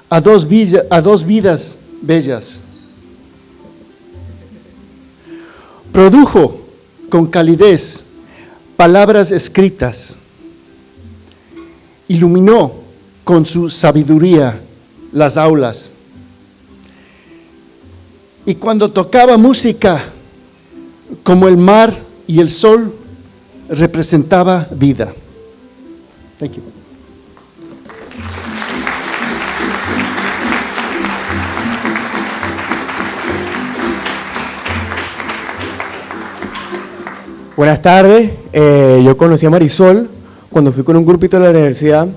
a dos vidas bellas. Produjo con calidez palabras escritas. Iluminó con su sabiduría las aulas. Y cuando tocaba música, como el mar y el sol, representaba vida. Thank you. Buenas tardes, yo conocí a Marisol cuando fui con un grupito de la universidad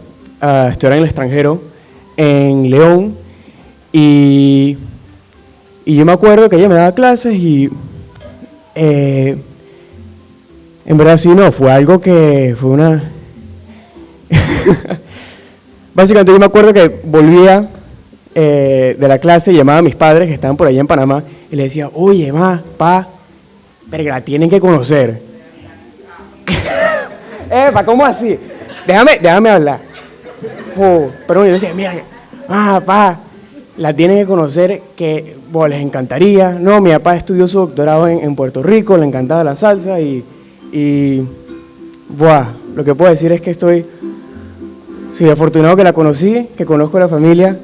a estudiar en el extranjero, en León, y yo me acuerdo que ella me daba clases y en verdad sí, no, fue algo que fue una... Básicamente yo me acuerdo que volvía de la clase y llamaba a mis padres que estaban por allá en Panamá y les decía, oye, pero la tienen que conocer. ¿Cómo así? Déjame hablar. Pero yo decía, mira, la tienen que conocer, que les encantaría. No, mi papá estudió su doctorado en Puerto Rico, le encantaba la salsa y lo que puedo decir es que soy afortunado que la conocí, que conozco a la familia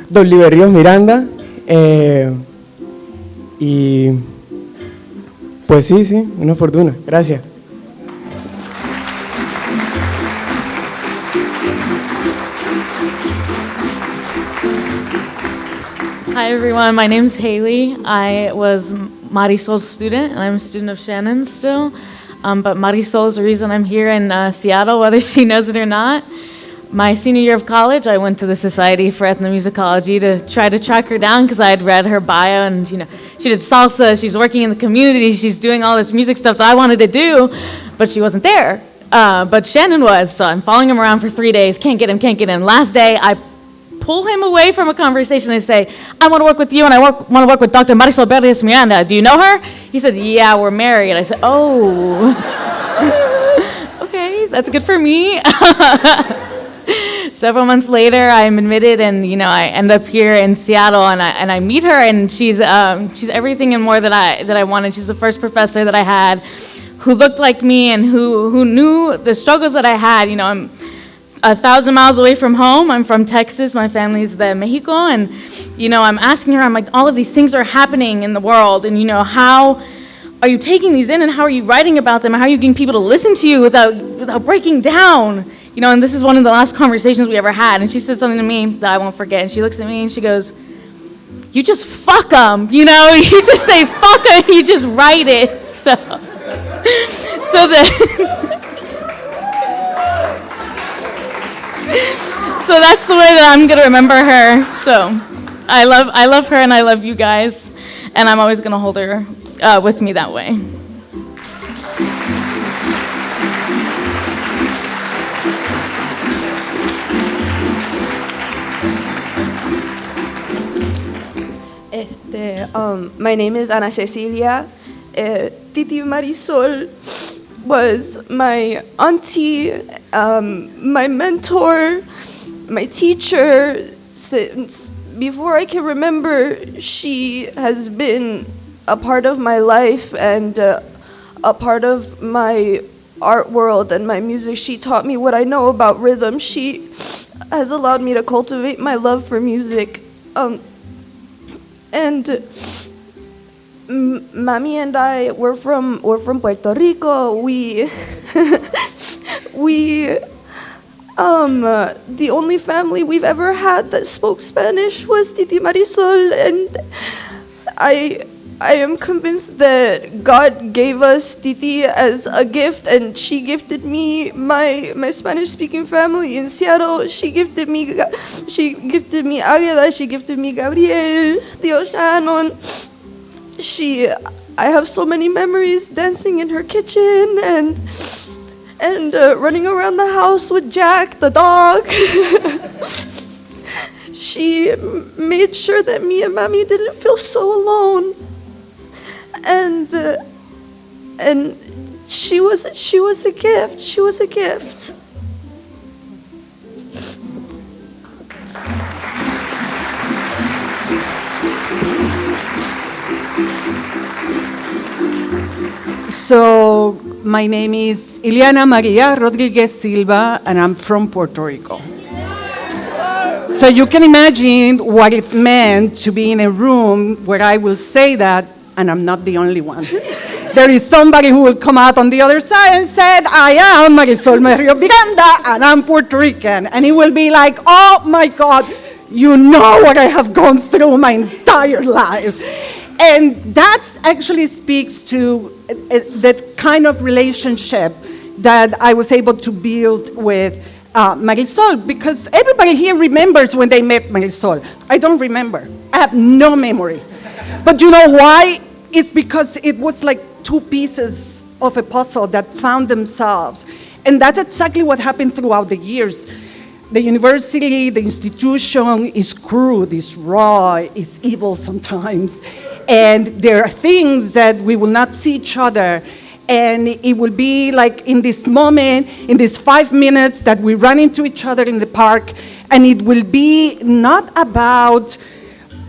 Dudley-Berríos-Miranda y pues sí, una fortuna. Gracias. Hi everyone, my name's Haley. I was Marisol's student, and I'm a student of Shannon's still. But Marisol is the reason I'm here in Seattle, whether she knows it or not. My senior year of college, I went to the Society for Ethnomusicology to try to track her down because I had read her bio, and she did salsa, she's working in the community, she's doing all this music stuff that I wanted to do, but she wasn't there. But Shannon was, so I'm following him around for 3 days, can't get him. Last day, I pull him away from a conversation and say, I want to work with you, and I want to work with Dr. Marisol Berríos-Miranda. Do you know her? He said, yeah, we're married. I said, oh, okay, that's good for me. Several months later, I'm admitted, and I end up here in Seattle, and I meet her, and she's everything and more that I wanted. She's the first professor that I had who looked like me and who knew the struggles that I had. I'm 1,000 miles away from home. I'm from Texas. My family's de Mexico, and I'm asking her. I'm like, all of these things are happening in the world, and how are you taking these in, and how are you writing about them, and how are you getting people to listen to you without breaking down? And this is one of the last conversations we ever had, and she said something to me that I won't forget, and she looks at me and she goes, you just fuck them, you just say fuck them, you just write it, so So that's the way that I'm gonna remember her. So I love her, and I love you guys, and I'm always gonna hold her with me that way. My name is Ana Cecilia. Titi Marisol was my auntie, my mentor, my teacher. Since before I can remember, she has been a part of my life and a part of my art world and my music. She taught me what I know about rhythm. She has allowed me to cultivate my love for music. And Mami and I we're from Puerto Rico. We the only family we've ever had that spoke Spanish was Titi Marisol, and I am convinced that God gave us Titi as a gift, and she gifted me my Spanish-speaking family in Seattle. She gifted me Agueda. She gifted me Gabriel, Dios, Shannon. I have so many memories dancing in her kitchen and running around the house with Jack, the dog. She made sure that me and Mami didn't feel so alone. And she was a gift. She was a gift. So my name is Ileana Maria Rodriguez Silva, and I'm from Puerto Rico. So you can imagine what it meant to be in a room where I will say that, and I'm not the only one. There is somebody who will come out on the other side and said, I am Marisol Berríos-Miranda, and I'm Puerto Rican. And it will be like, oh my God, you know what I have gone through my entire life. And that actually speaks to that kind of relationship that I was able to build with Marisol, because everybody here remembers when they met Marisol. I don't remember. I have no memory. But you know why? It's because it was like two pieces of a puzzle that found themselves. And that's exactly what happened throughout the years. The university, the institution is crude, is raw, is evil sometimes. And there are things that we will not see each other. And it will be like in this moment, in these 5 minutes that we run into each other in the park, and it will be not about,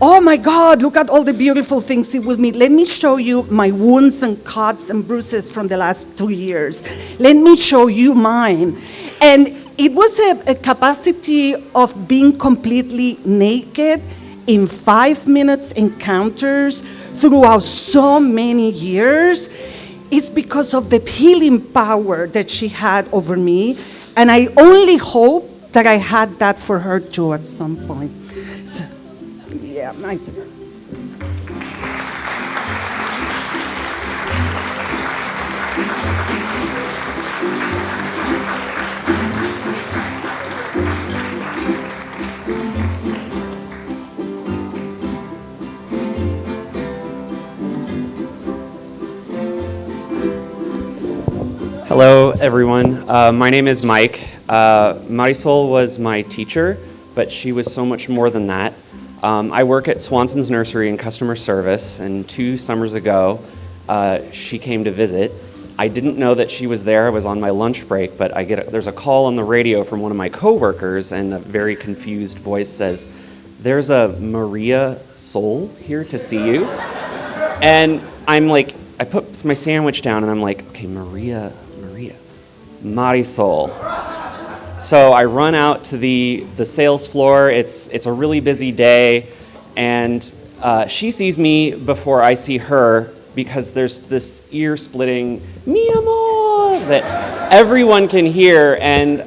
oh my God, look at all the beautiful things it will mean. Let me show you my wounds and cuts and bruises from the last 2 years. Let me show you mine. And it was a capacity of being completely naked in 5 minutes encounters throughout so many years. It's because of the healing power that she had over me. And I only hope that I had that for her too at some point. So, yeah, my turn. Hello, everyone. My name is Mike. Marisol was my teacher, but she was so much more than that. I work at Swanson's Nursery in customer service, and 2 summers ago, she came to visit. I didn't know that she was there. I was on my lunch break, but there's a call on the radio from one of my coworkers, and a very confused voice says, "There's a Maria Sol here to see you." And I'm like, I put my sandwich down, and I'm like, okay, Marisol. So I run out to the sales floor. It's a really busy day, and she sees me before I see her, because there's this ear-splitting "mi amor" that everyone can hear. And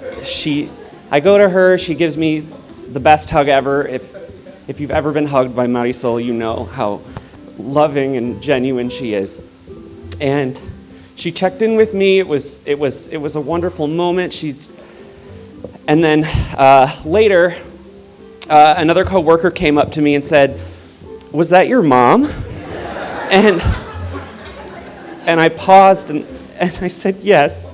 I go to her. She gives me the best hug ever. If you've ever been hugged by Marisol, you know how loving and genuine she is. And she checked in with me. It was a wonderful moment. And then later, another coworker came up to me and said, "Was that your mom?" And I paused and I said, "Yes."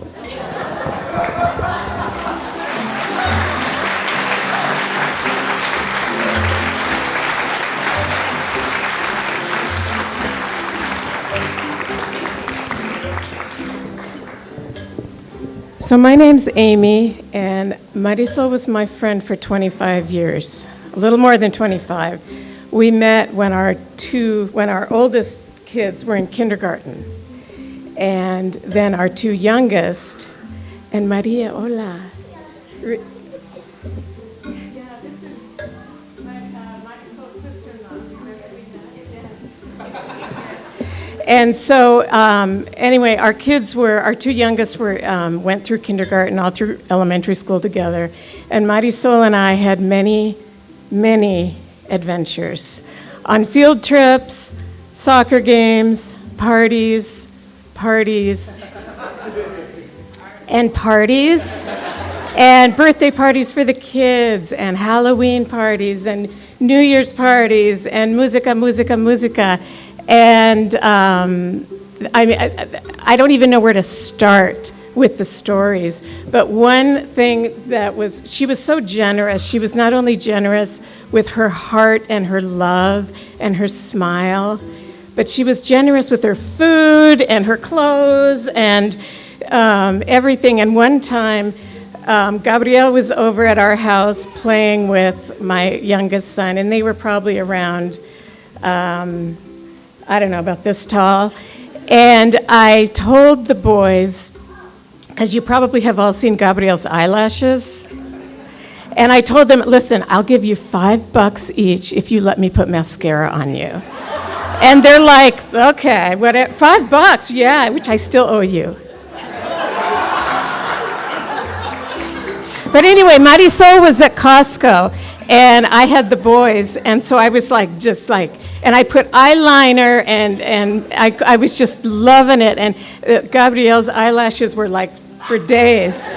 So my name's Amy, and Marisol was my friend for 25 years, a little more than 25. We met when our oldest kids were in kindergarten, and then our two youngest, and Maria, hola. And so, anyway, our two youngest went through kindergarten, all through elementary school together. And Marisol and I had many, many adventures on field trips, soccer games, parties, and birthday parties for the kids, and Halloween parties, and New Year's parties, and música. And I don't even know where to start with the stories. But one thing she was so generous. She was not only generous with her heart and her love and her smile, but she was generous with her food and her clothes and everything. And one time, Gabriel was over at our house playing with my youngest son, and they were probably around, I don't know, about this tall. And I told the boys, because you probably have all seen Gabriel's eyelashes, and I told them, listen, I'll give you $5 each if you let me put mascara on you. And they're like, okay, whatever, $5, yeah, which I still owe you. But anyway, Marisol was at Costco, and I had the boys, and so I was and I put eyeliner, and I was just loving it, and Gabriel's eyelashes were like for days.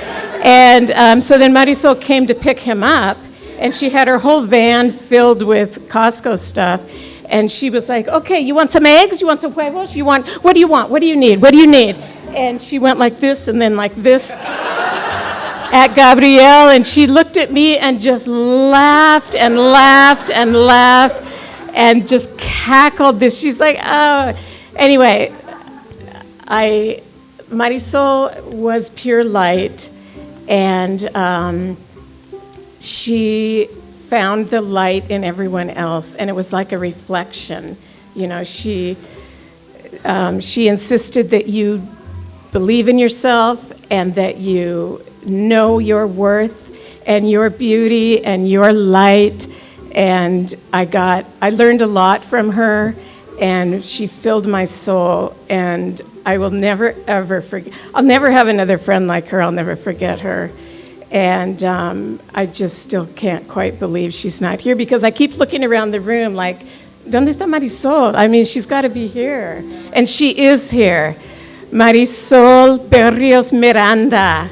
And so then Marisol came to pick him up, and she had her whole van filled with Costco stuff, and she was like, okay, you want some eggs? You want some huevos? What do you want? What do you need? What do you need? And she went like this, and then like this at Gabriel, and she looked at me and just laughed and laughed and laughed and just cackled this. She's like, oh. Anyway, Marisol was pure light, and she found the light in everyone else, and it was like a reflection. You know, she insisted that you believe in yourself and that you know your worth and your beauty and your light. And I learned a lot from her, and she filled my soul, and I will never, ever forget. I'll never have another friend like her. I'll never forget her. And I just still can't quite believe she's not here, because I keep looking around the room like, ¿Dónde está Marisol? I mean, she's got to be here. And she is here. Marisol Berríos-Miranda.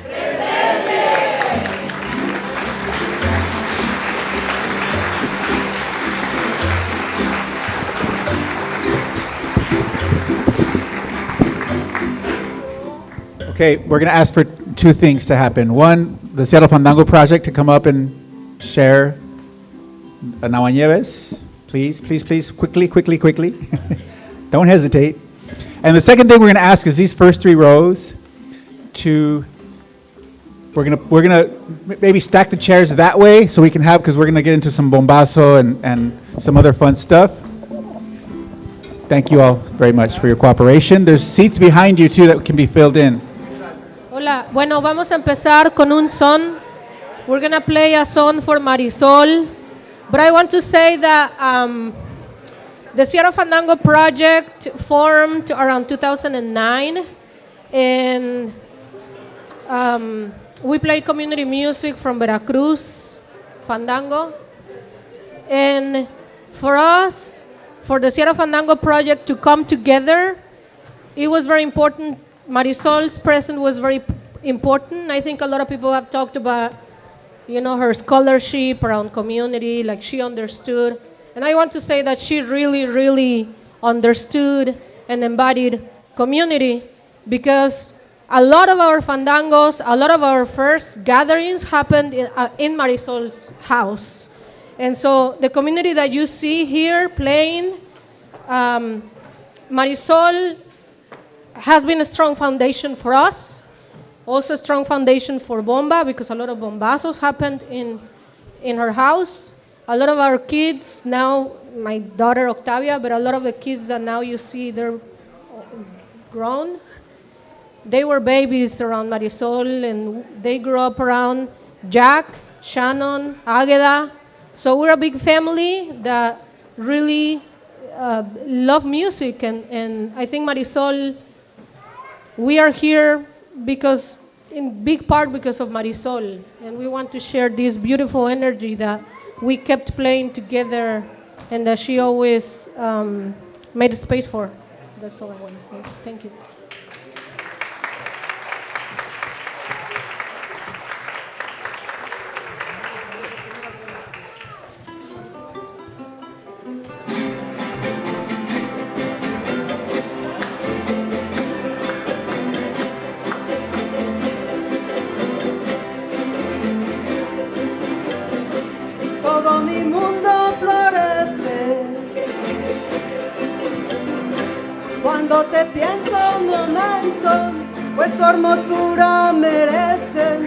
Okay, we're going to ask for two things to happen. One, the Seattle Fandango Project to come up and share Nawañeves. Please, please, please, quickly. Don't hesitate. And the second thing we're going to ask is these first three rows we're gonna maybe stack the chairs that way so we can have, because we're going to get into some bombazo and some other fun stuff. Thank you all very much for your cooperation. There's seats behind you too that can be filled in. Hola, bueno, vamos a empezar con un son. We're going to play a song for Marisol. But I want to say that the Seattle Fandango project formed around 2009. And we play community music from Veracruz, Fandango. And for us, for the Seattle Fandango project to come together, it was very important. Marisol's presence was very important. I think a lot of people have talked about her scholarship around community, like she understood. And I want to say that she really, really understood and embodied community, because a lot of our fandangos, a lot of our first gatherings happened in Marisol's house. And so the community that you see here playing, Marisol has been a strong foundation for us, also a strong foundation for Bomba, because a lot of bombazos happened in her house. A lot of our kids now, my daughter Octavia, but a lot of the kids that now you see, they're grown. They were babies around Marisol, and they grew up around Jack, Shannon, Agueda. So we're a big family that really love music, and I think Marisol, we are here because, in big part because of Marisol, and we want to share this beautiful energy that we kept playing together and that she always made a space for. That's all I want to say. Thank you. Todo mi mundo florece cuando te pienso un momento, pues tu hermosura merece,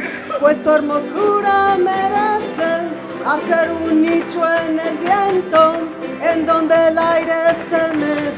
hacer un nicho en el viento, en donde el aire se mece,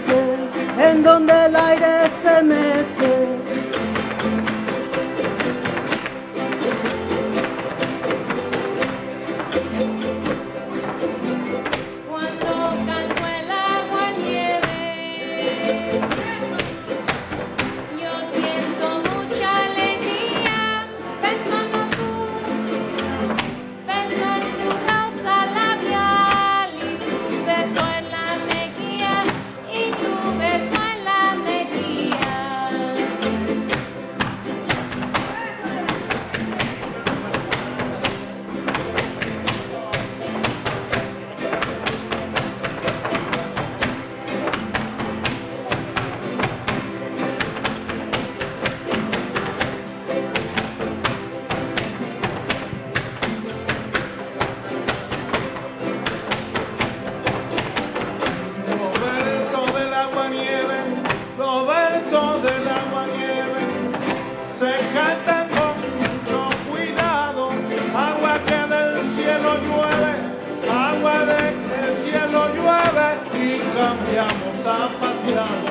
cambiamos a pateado.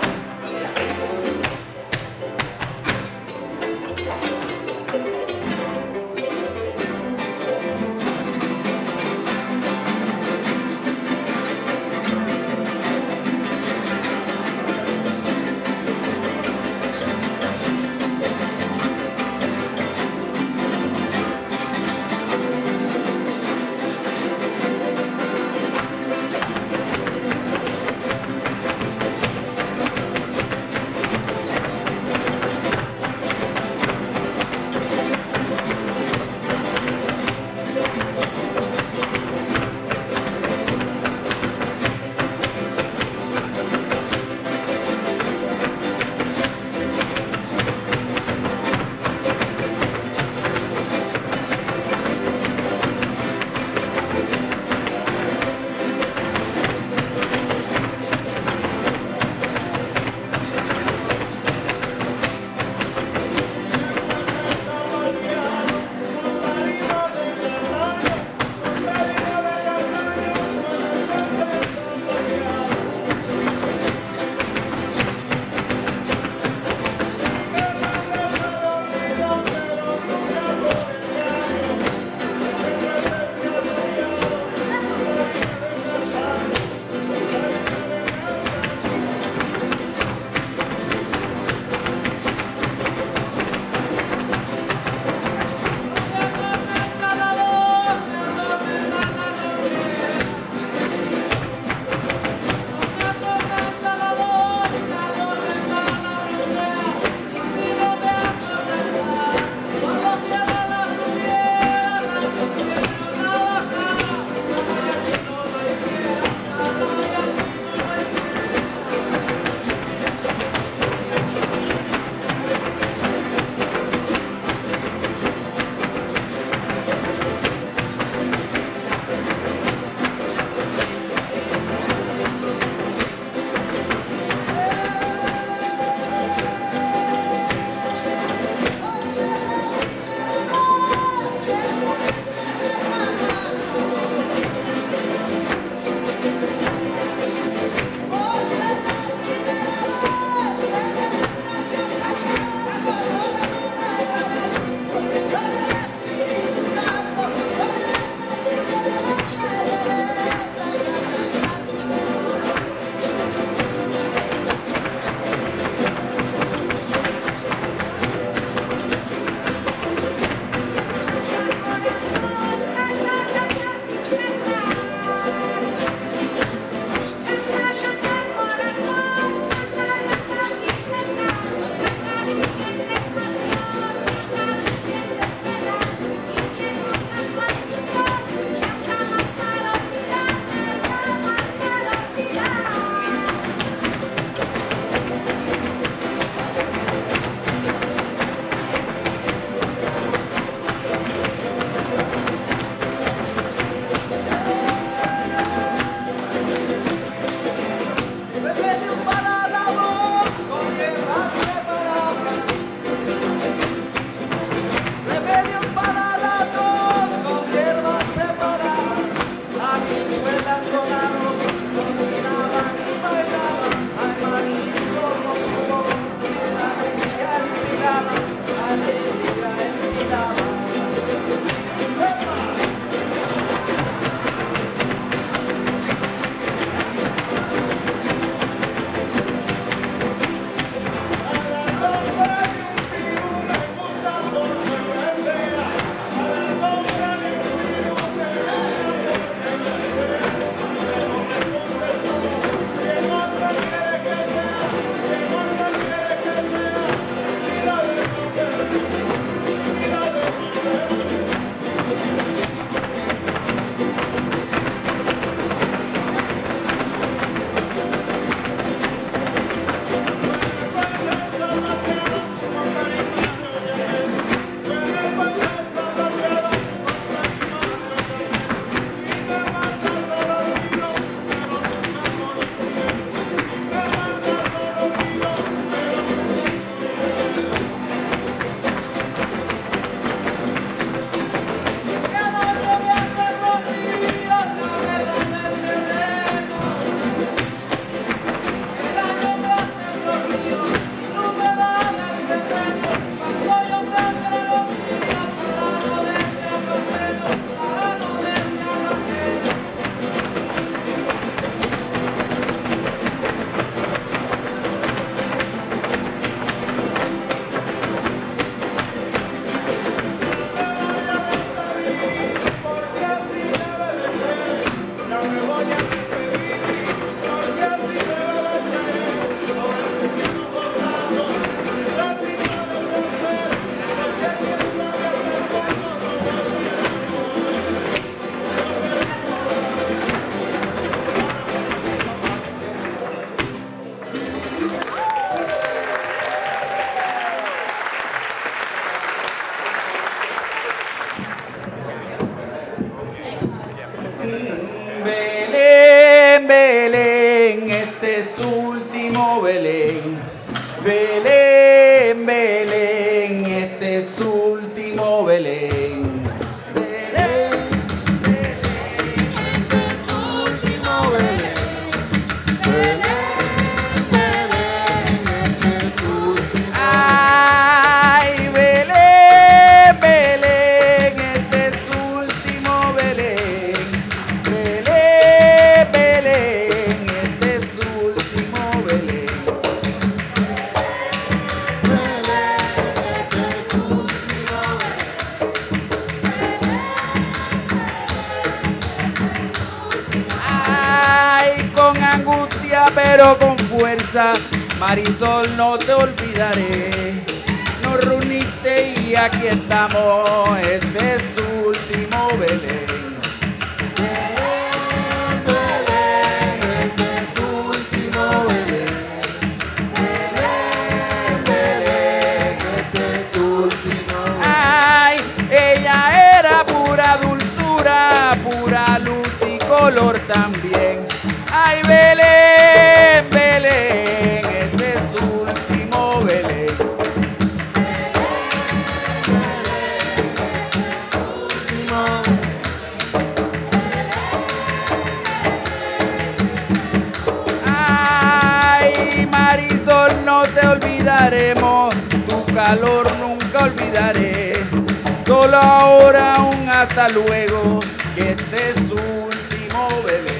Belén, Belén, este es su último Belén. Belén, Belén, este es su último Belén. Belén, Belén, este es su último Belén. Belén, Belén, este es su último Belén. Ay, Belén, Belén, este es su último Belén. Belén, Belén, este es su último Belén. Ay, con angustia pero con fuerza, Marisol, no te olvidaré. Nos reuniste y aquí estamos, este es su último Belén. Belén, este es su último Belén. Belén, Belén, este es su último Belén. Ay, ella era pura dulzura, pura luz y color también. Ay, Belén, Belén, este es su último Belén. Ay, Marisol, no te olvidaremos, tu calor nunca olvidaré. Solo ahora un hasta luego, que este es su último Belén.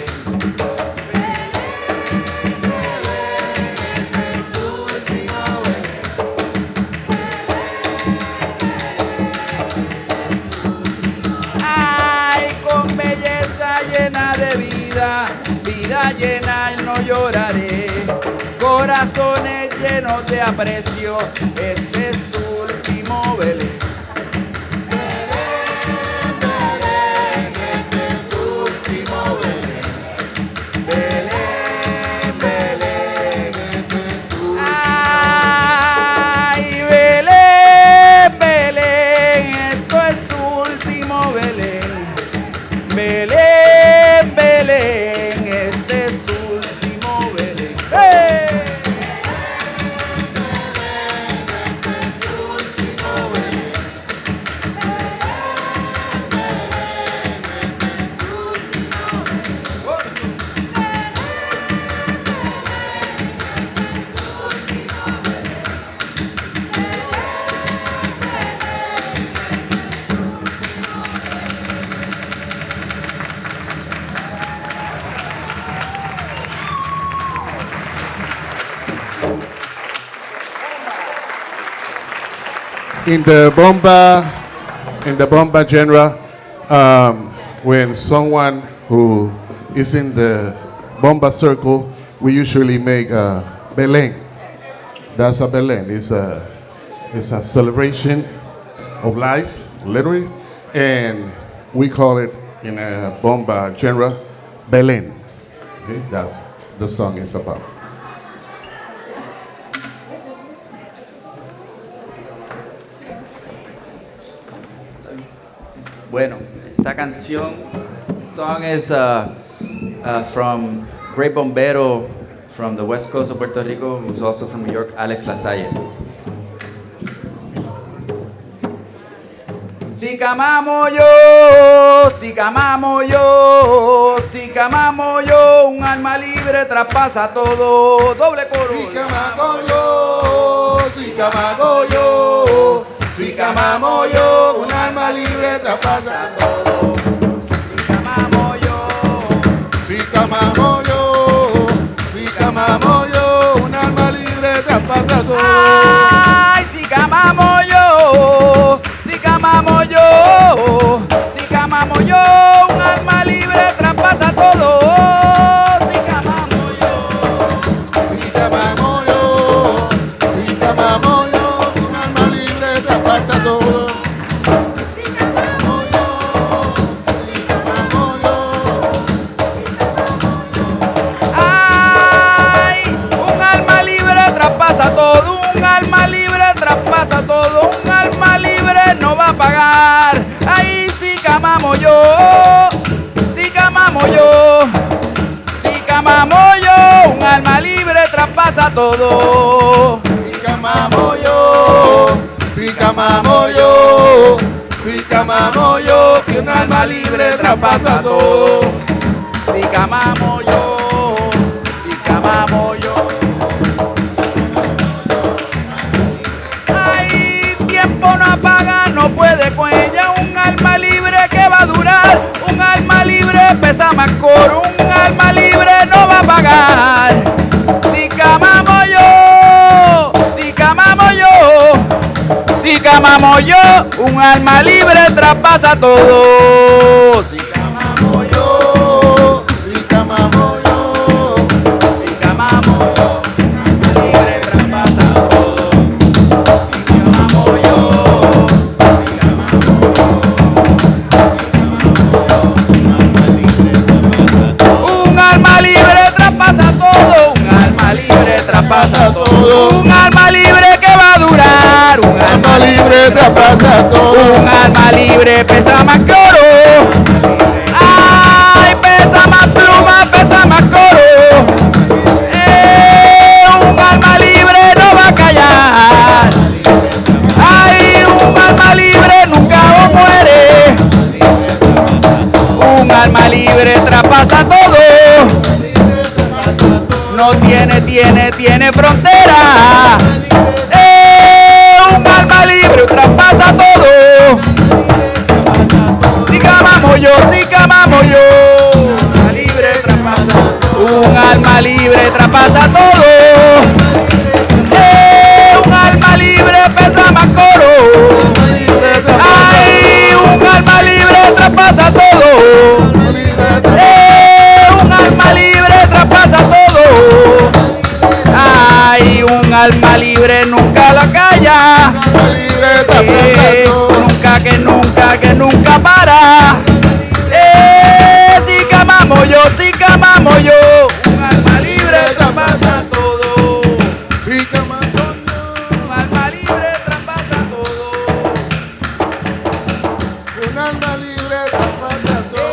Ay, con belleza llena de vida, vida llena y no lloraré. Corazones llenos de aprecio, este es su último Belén. Belén, este es su último Belén. Belén, Belén, este es su último. Ay, Belén, Belén, esto es su último Belén. Belén, Belén, este es su último Belén. ¡Hey! In the bomba genre, when someone who is in the bomba circle, we usually make a Belén. That's a Belén. It's a celebration of life, literally, and we call it in a bomba genre Belén. Okay? That's the song is about. Bueno, esta canción, song is from great bombero from the west coast of Puerto Rico, who's also from New York, Alex Lasalle. Si camamo yo, si camamo yo, si camamo yo, un alma libre traspasa todo, doble coro. Si camamo yo, si camamo yo, si camamo yo, un alma libre traspasa todo. Si camamo yo, si camamo yo, si camamo yo, un alma libre traspasa todo. Ay, si camamo yo, si camamo yo, si camamo yo, un alma libre traspasa todo. Si camamo yo, si camamo yo, si camamo yo, un alma libre traspasa todo. Si camamo yo, traspasa todo. Sica mamo yo, sica mamo yo, sica mamo yo, que un alma libre traspasa todo. Sica mamo yo, sica mamo yo. Ay, tiempo no apaga, no puede con ella. Un alma libre que va a durar, un alma libre pesa más coro, un alma libre no va a pagar. Sica mamo yo, sica mamo yo, sica mamo yo, un alma libre traspasa todo. Sica mamo yo, sica mamo yo, sica mamo yo, un alma libre traspasa todo. Sica mamo yo, sica mamo yo, un alma libre traspasa todo. Un alma libre traspasa todo. Un alma libre que va a durar. Un alma libre traspasa todo. Un alma libre pesa más que oro. Ay, pesa más pluma, pesa más coro. Un alma libre no va a callar. Ay, un alma libre nunca muere. Un alma libre traspasa todo. No tiene frontera. Un alma libre traspasa todo. Sica mamo yo, sica mamo yo. Un alma libre traspasa. Un alma libre traspasa todo. Un alma libre pesa más coro. Ay, un alma libre traspasa todo. Un alma libre traspasa todo. Ay, un alma libre nunca la calla. Que nunca para. Sica mamo yo, sica mamo yo. Un alma libre traspasa todo. Sica mamo yo. Un alma libre traspasa todo. Un alma libre traspasa todo.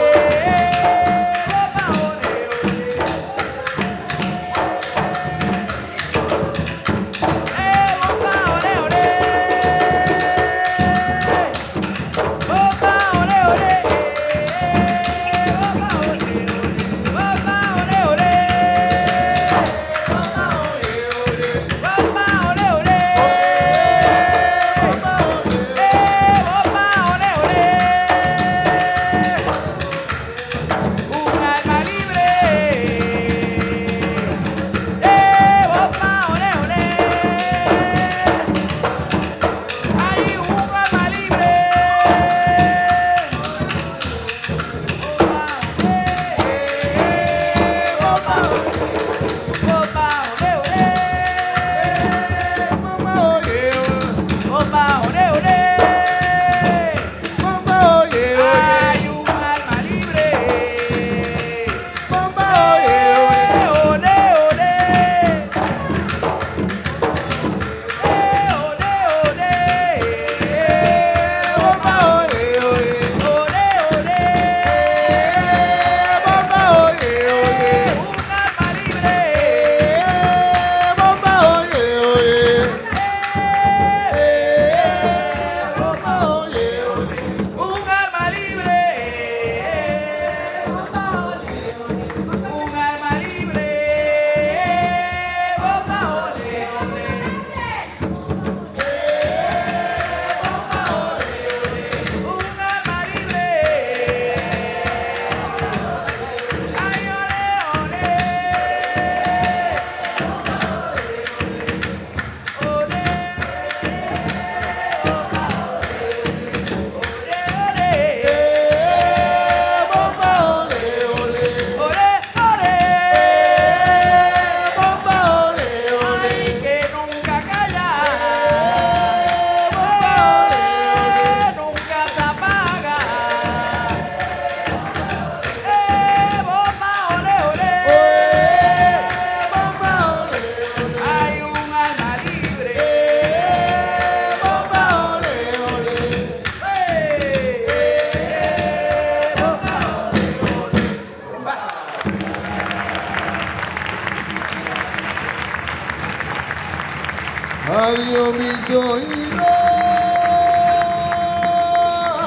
Adiós mis oídos,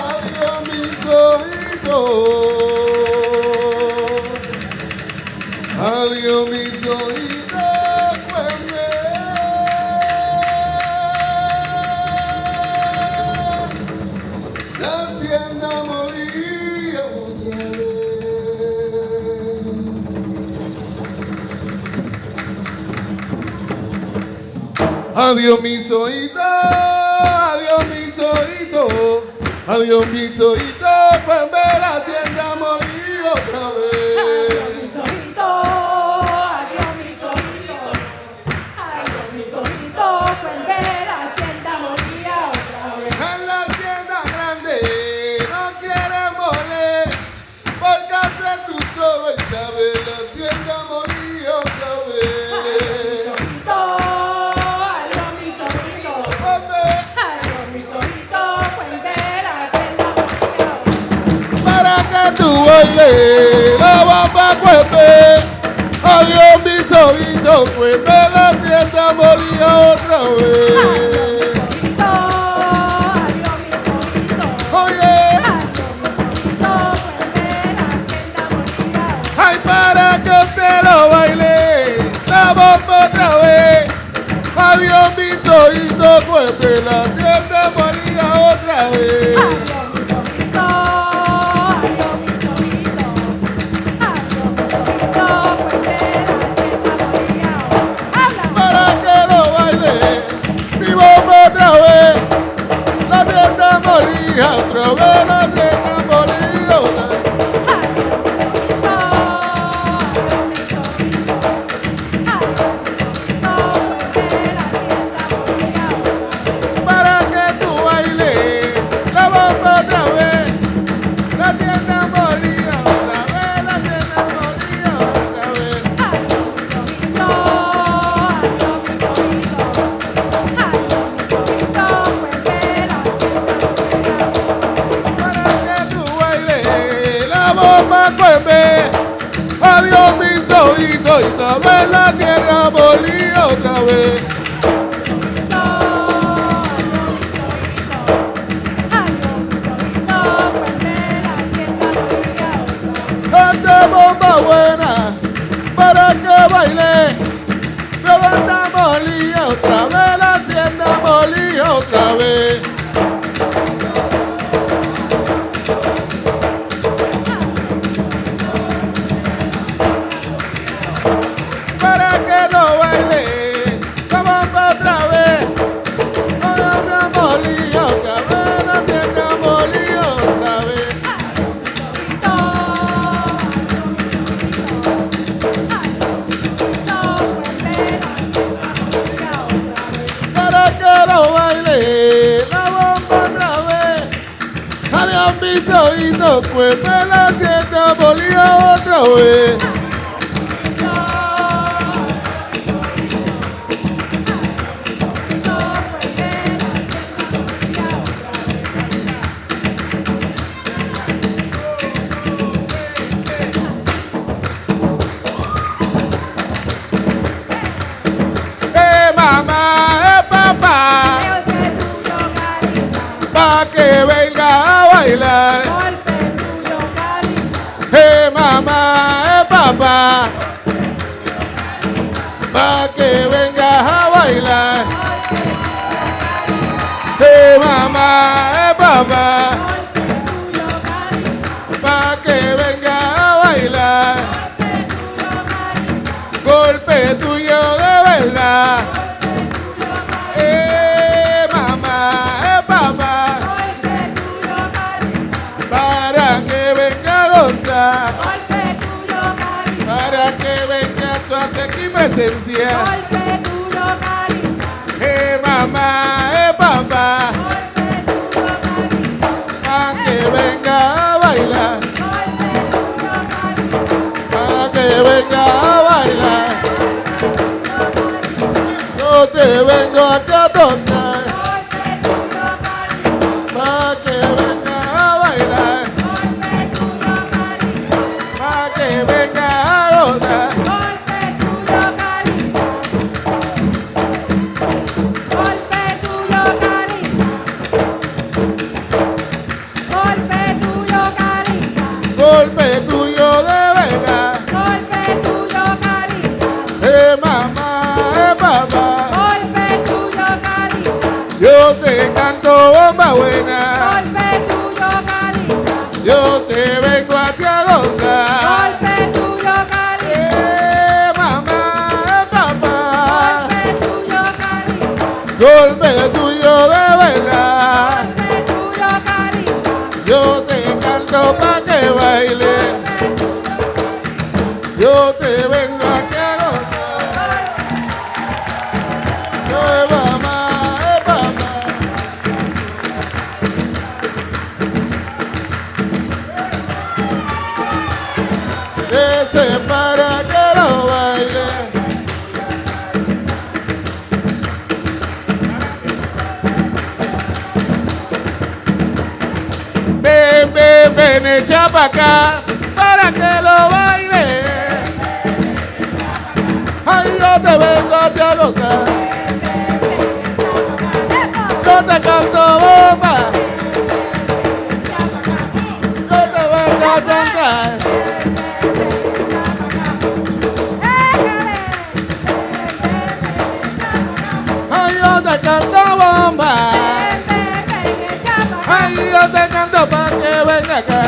adiós mis oídos, adiós mis oídos, vuelve. La tienda moría adiós mis oídos, adiós mis oídos, adiós mis oídos, pues ver la tienda morir otra vez. Adiós mis oídos, adiós mis oídos, adiós mis oídos, pues ver la tienda morir otra vez. En la tienda grande no quieren moler, porque hace tu todo y sabes la tienda morir otra vez. Tu baile, la bamba cuepe, adiós mis oídos, cuepe la tienda molía otra vez. Oye, ay, para que usted lo baile, la bomba otra vez. Adiós mis oídos, cuepe la tienda molía otra vez. Otra vez, la tienda moría, otra vez la tienda moría, otra vez. Para que tú bailes, la bomba otra vez, la tienda moría, otra vez, la tienda moría, otra vez. Adiós mis oídos y también la tierra molía otra vez. Esta bomba buena para que baile, levanta molía otra vez, la tienda molía otra vez. Mis oídos, pues me la tienda molía otra vez. Mamá, papá, pa' que venga a bailar. Mamá, papá, pa' que venga a bailar. Mamá, papá, pa' que venga a bailar. Golpe tuyo de verdad. Mamá, papá, para que venga a gozar. Para que venga tú hacia aquí presencia. Mamá, papá, para que venga a bailar. Para que venga a bailar. Yo te vengo aquí a tocar. Para que venga a bailar. Para que venga a gozar. cosa buena. Golpe tuyo, calica. Yo te vengo a ti a gozar. Golpe tuyo, calica. Mamá, papá. Golpe tuyo, calica. Golpe tuyo de verdad. Golpe tuyo, calica. Yo te canto pa' que baile. Yo te vengo aquí a gozar. Mamá, papá. Ese para que lo baile. Ven, ven, ven, echa pa' acá para que lo baile. Ay, yo te vengo a ti a gozar. Yo te canto bomba. Yo te vengo a cantar. Ay, yo te canto bomba. Ay, yo te canto pa' que venga acá.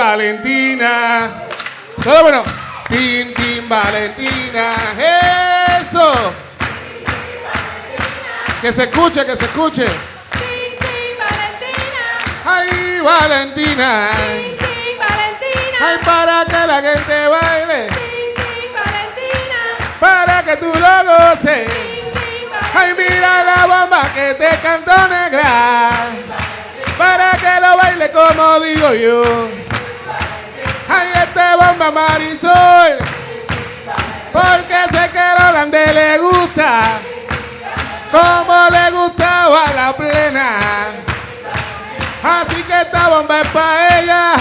Valentina. Todo bueno. Tin, tin, Valentina. Eso. Que se escuche, que se escuche. Ay, Valentina. Ay, para que la gente baile. Para que tú lo goces. Ay, mira la bomba que te cantó negra. Para que lo baile como digo yo. Ay, este bomba Marisol. Porque sé que a Rolande le gusta. Como le gustaba la plena. Así que esta bomba es pa' ella.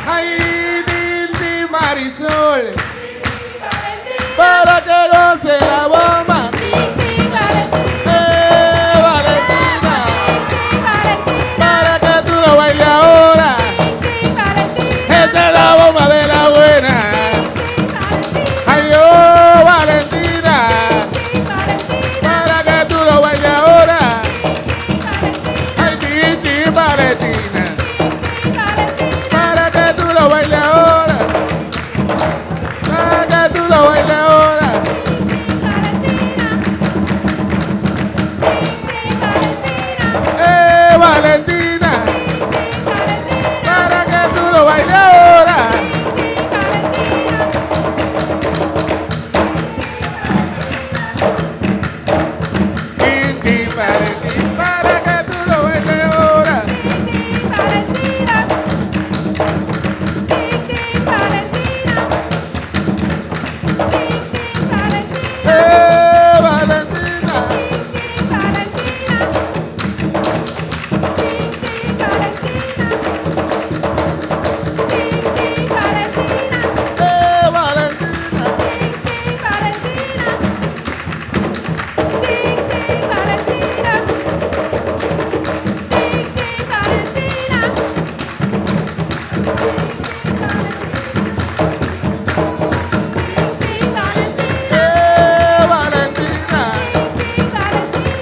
Ay, Dindi Marisol. Para que goce la bomba. Valentina. Para que tú lo bailes ahora. Esta es la bomba de la buena. Ay, oh, Valentina. Para que tú lo bailes ahora. Ay, Dindi Valentina. Para que tú lo bailes ahora. Para que tú lo bailes ahora. Valentina. Para que tú lo bailes ahora. Dindi Valentina. Para que tú lo bailes ahora. Valentina.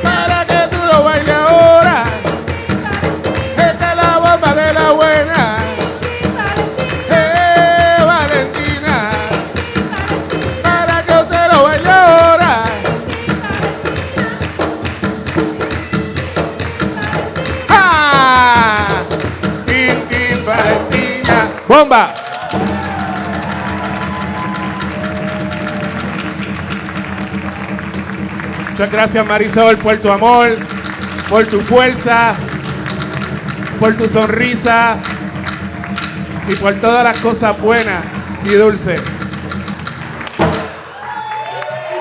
Para que tú lo bailes ahora. Esta es la bomba de la buena. Valentina. Para que usted lo baile ahora. ¡Ah! Tin, Valentina. ¡Bomba! Muchas gracias, Marisol, por tu amor, por tu fuerza, por tu sonrisa y por todas las cosas buenas y dulces. Y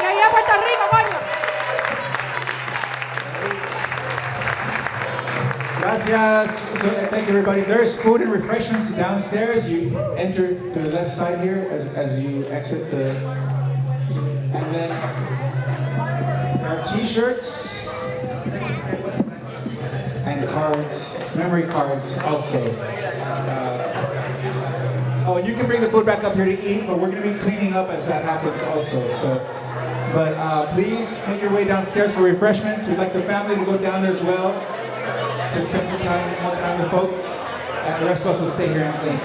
que viva Puerto Rico, coño. Gracias. So, thank you, everybody. There's food and refreshments downstairs. You enter to the left side here as you exit the. And then our T-shirts and cards, memory cards also. Oh, you can bring the food back up here to eat, but we're going to be cleaning up as that happens also. But please make your way downstairs for refreshments. We'd like the family to go down there as well to spend some more time with folks, and the rest of us will stay here and clean.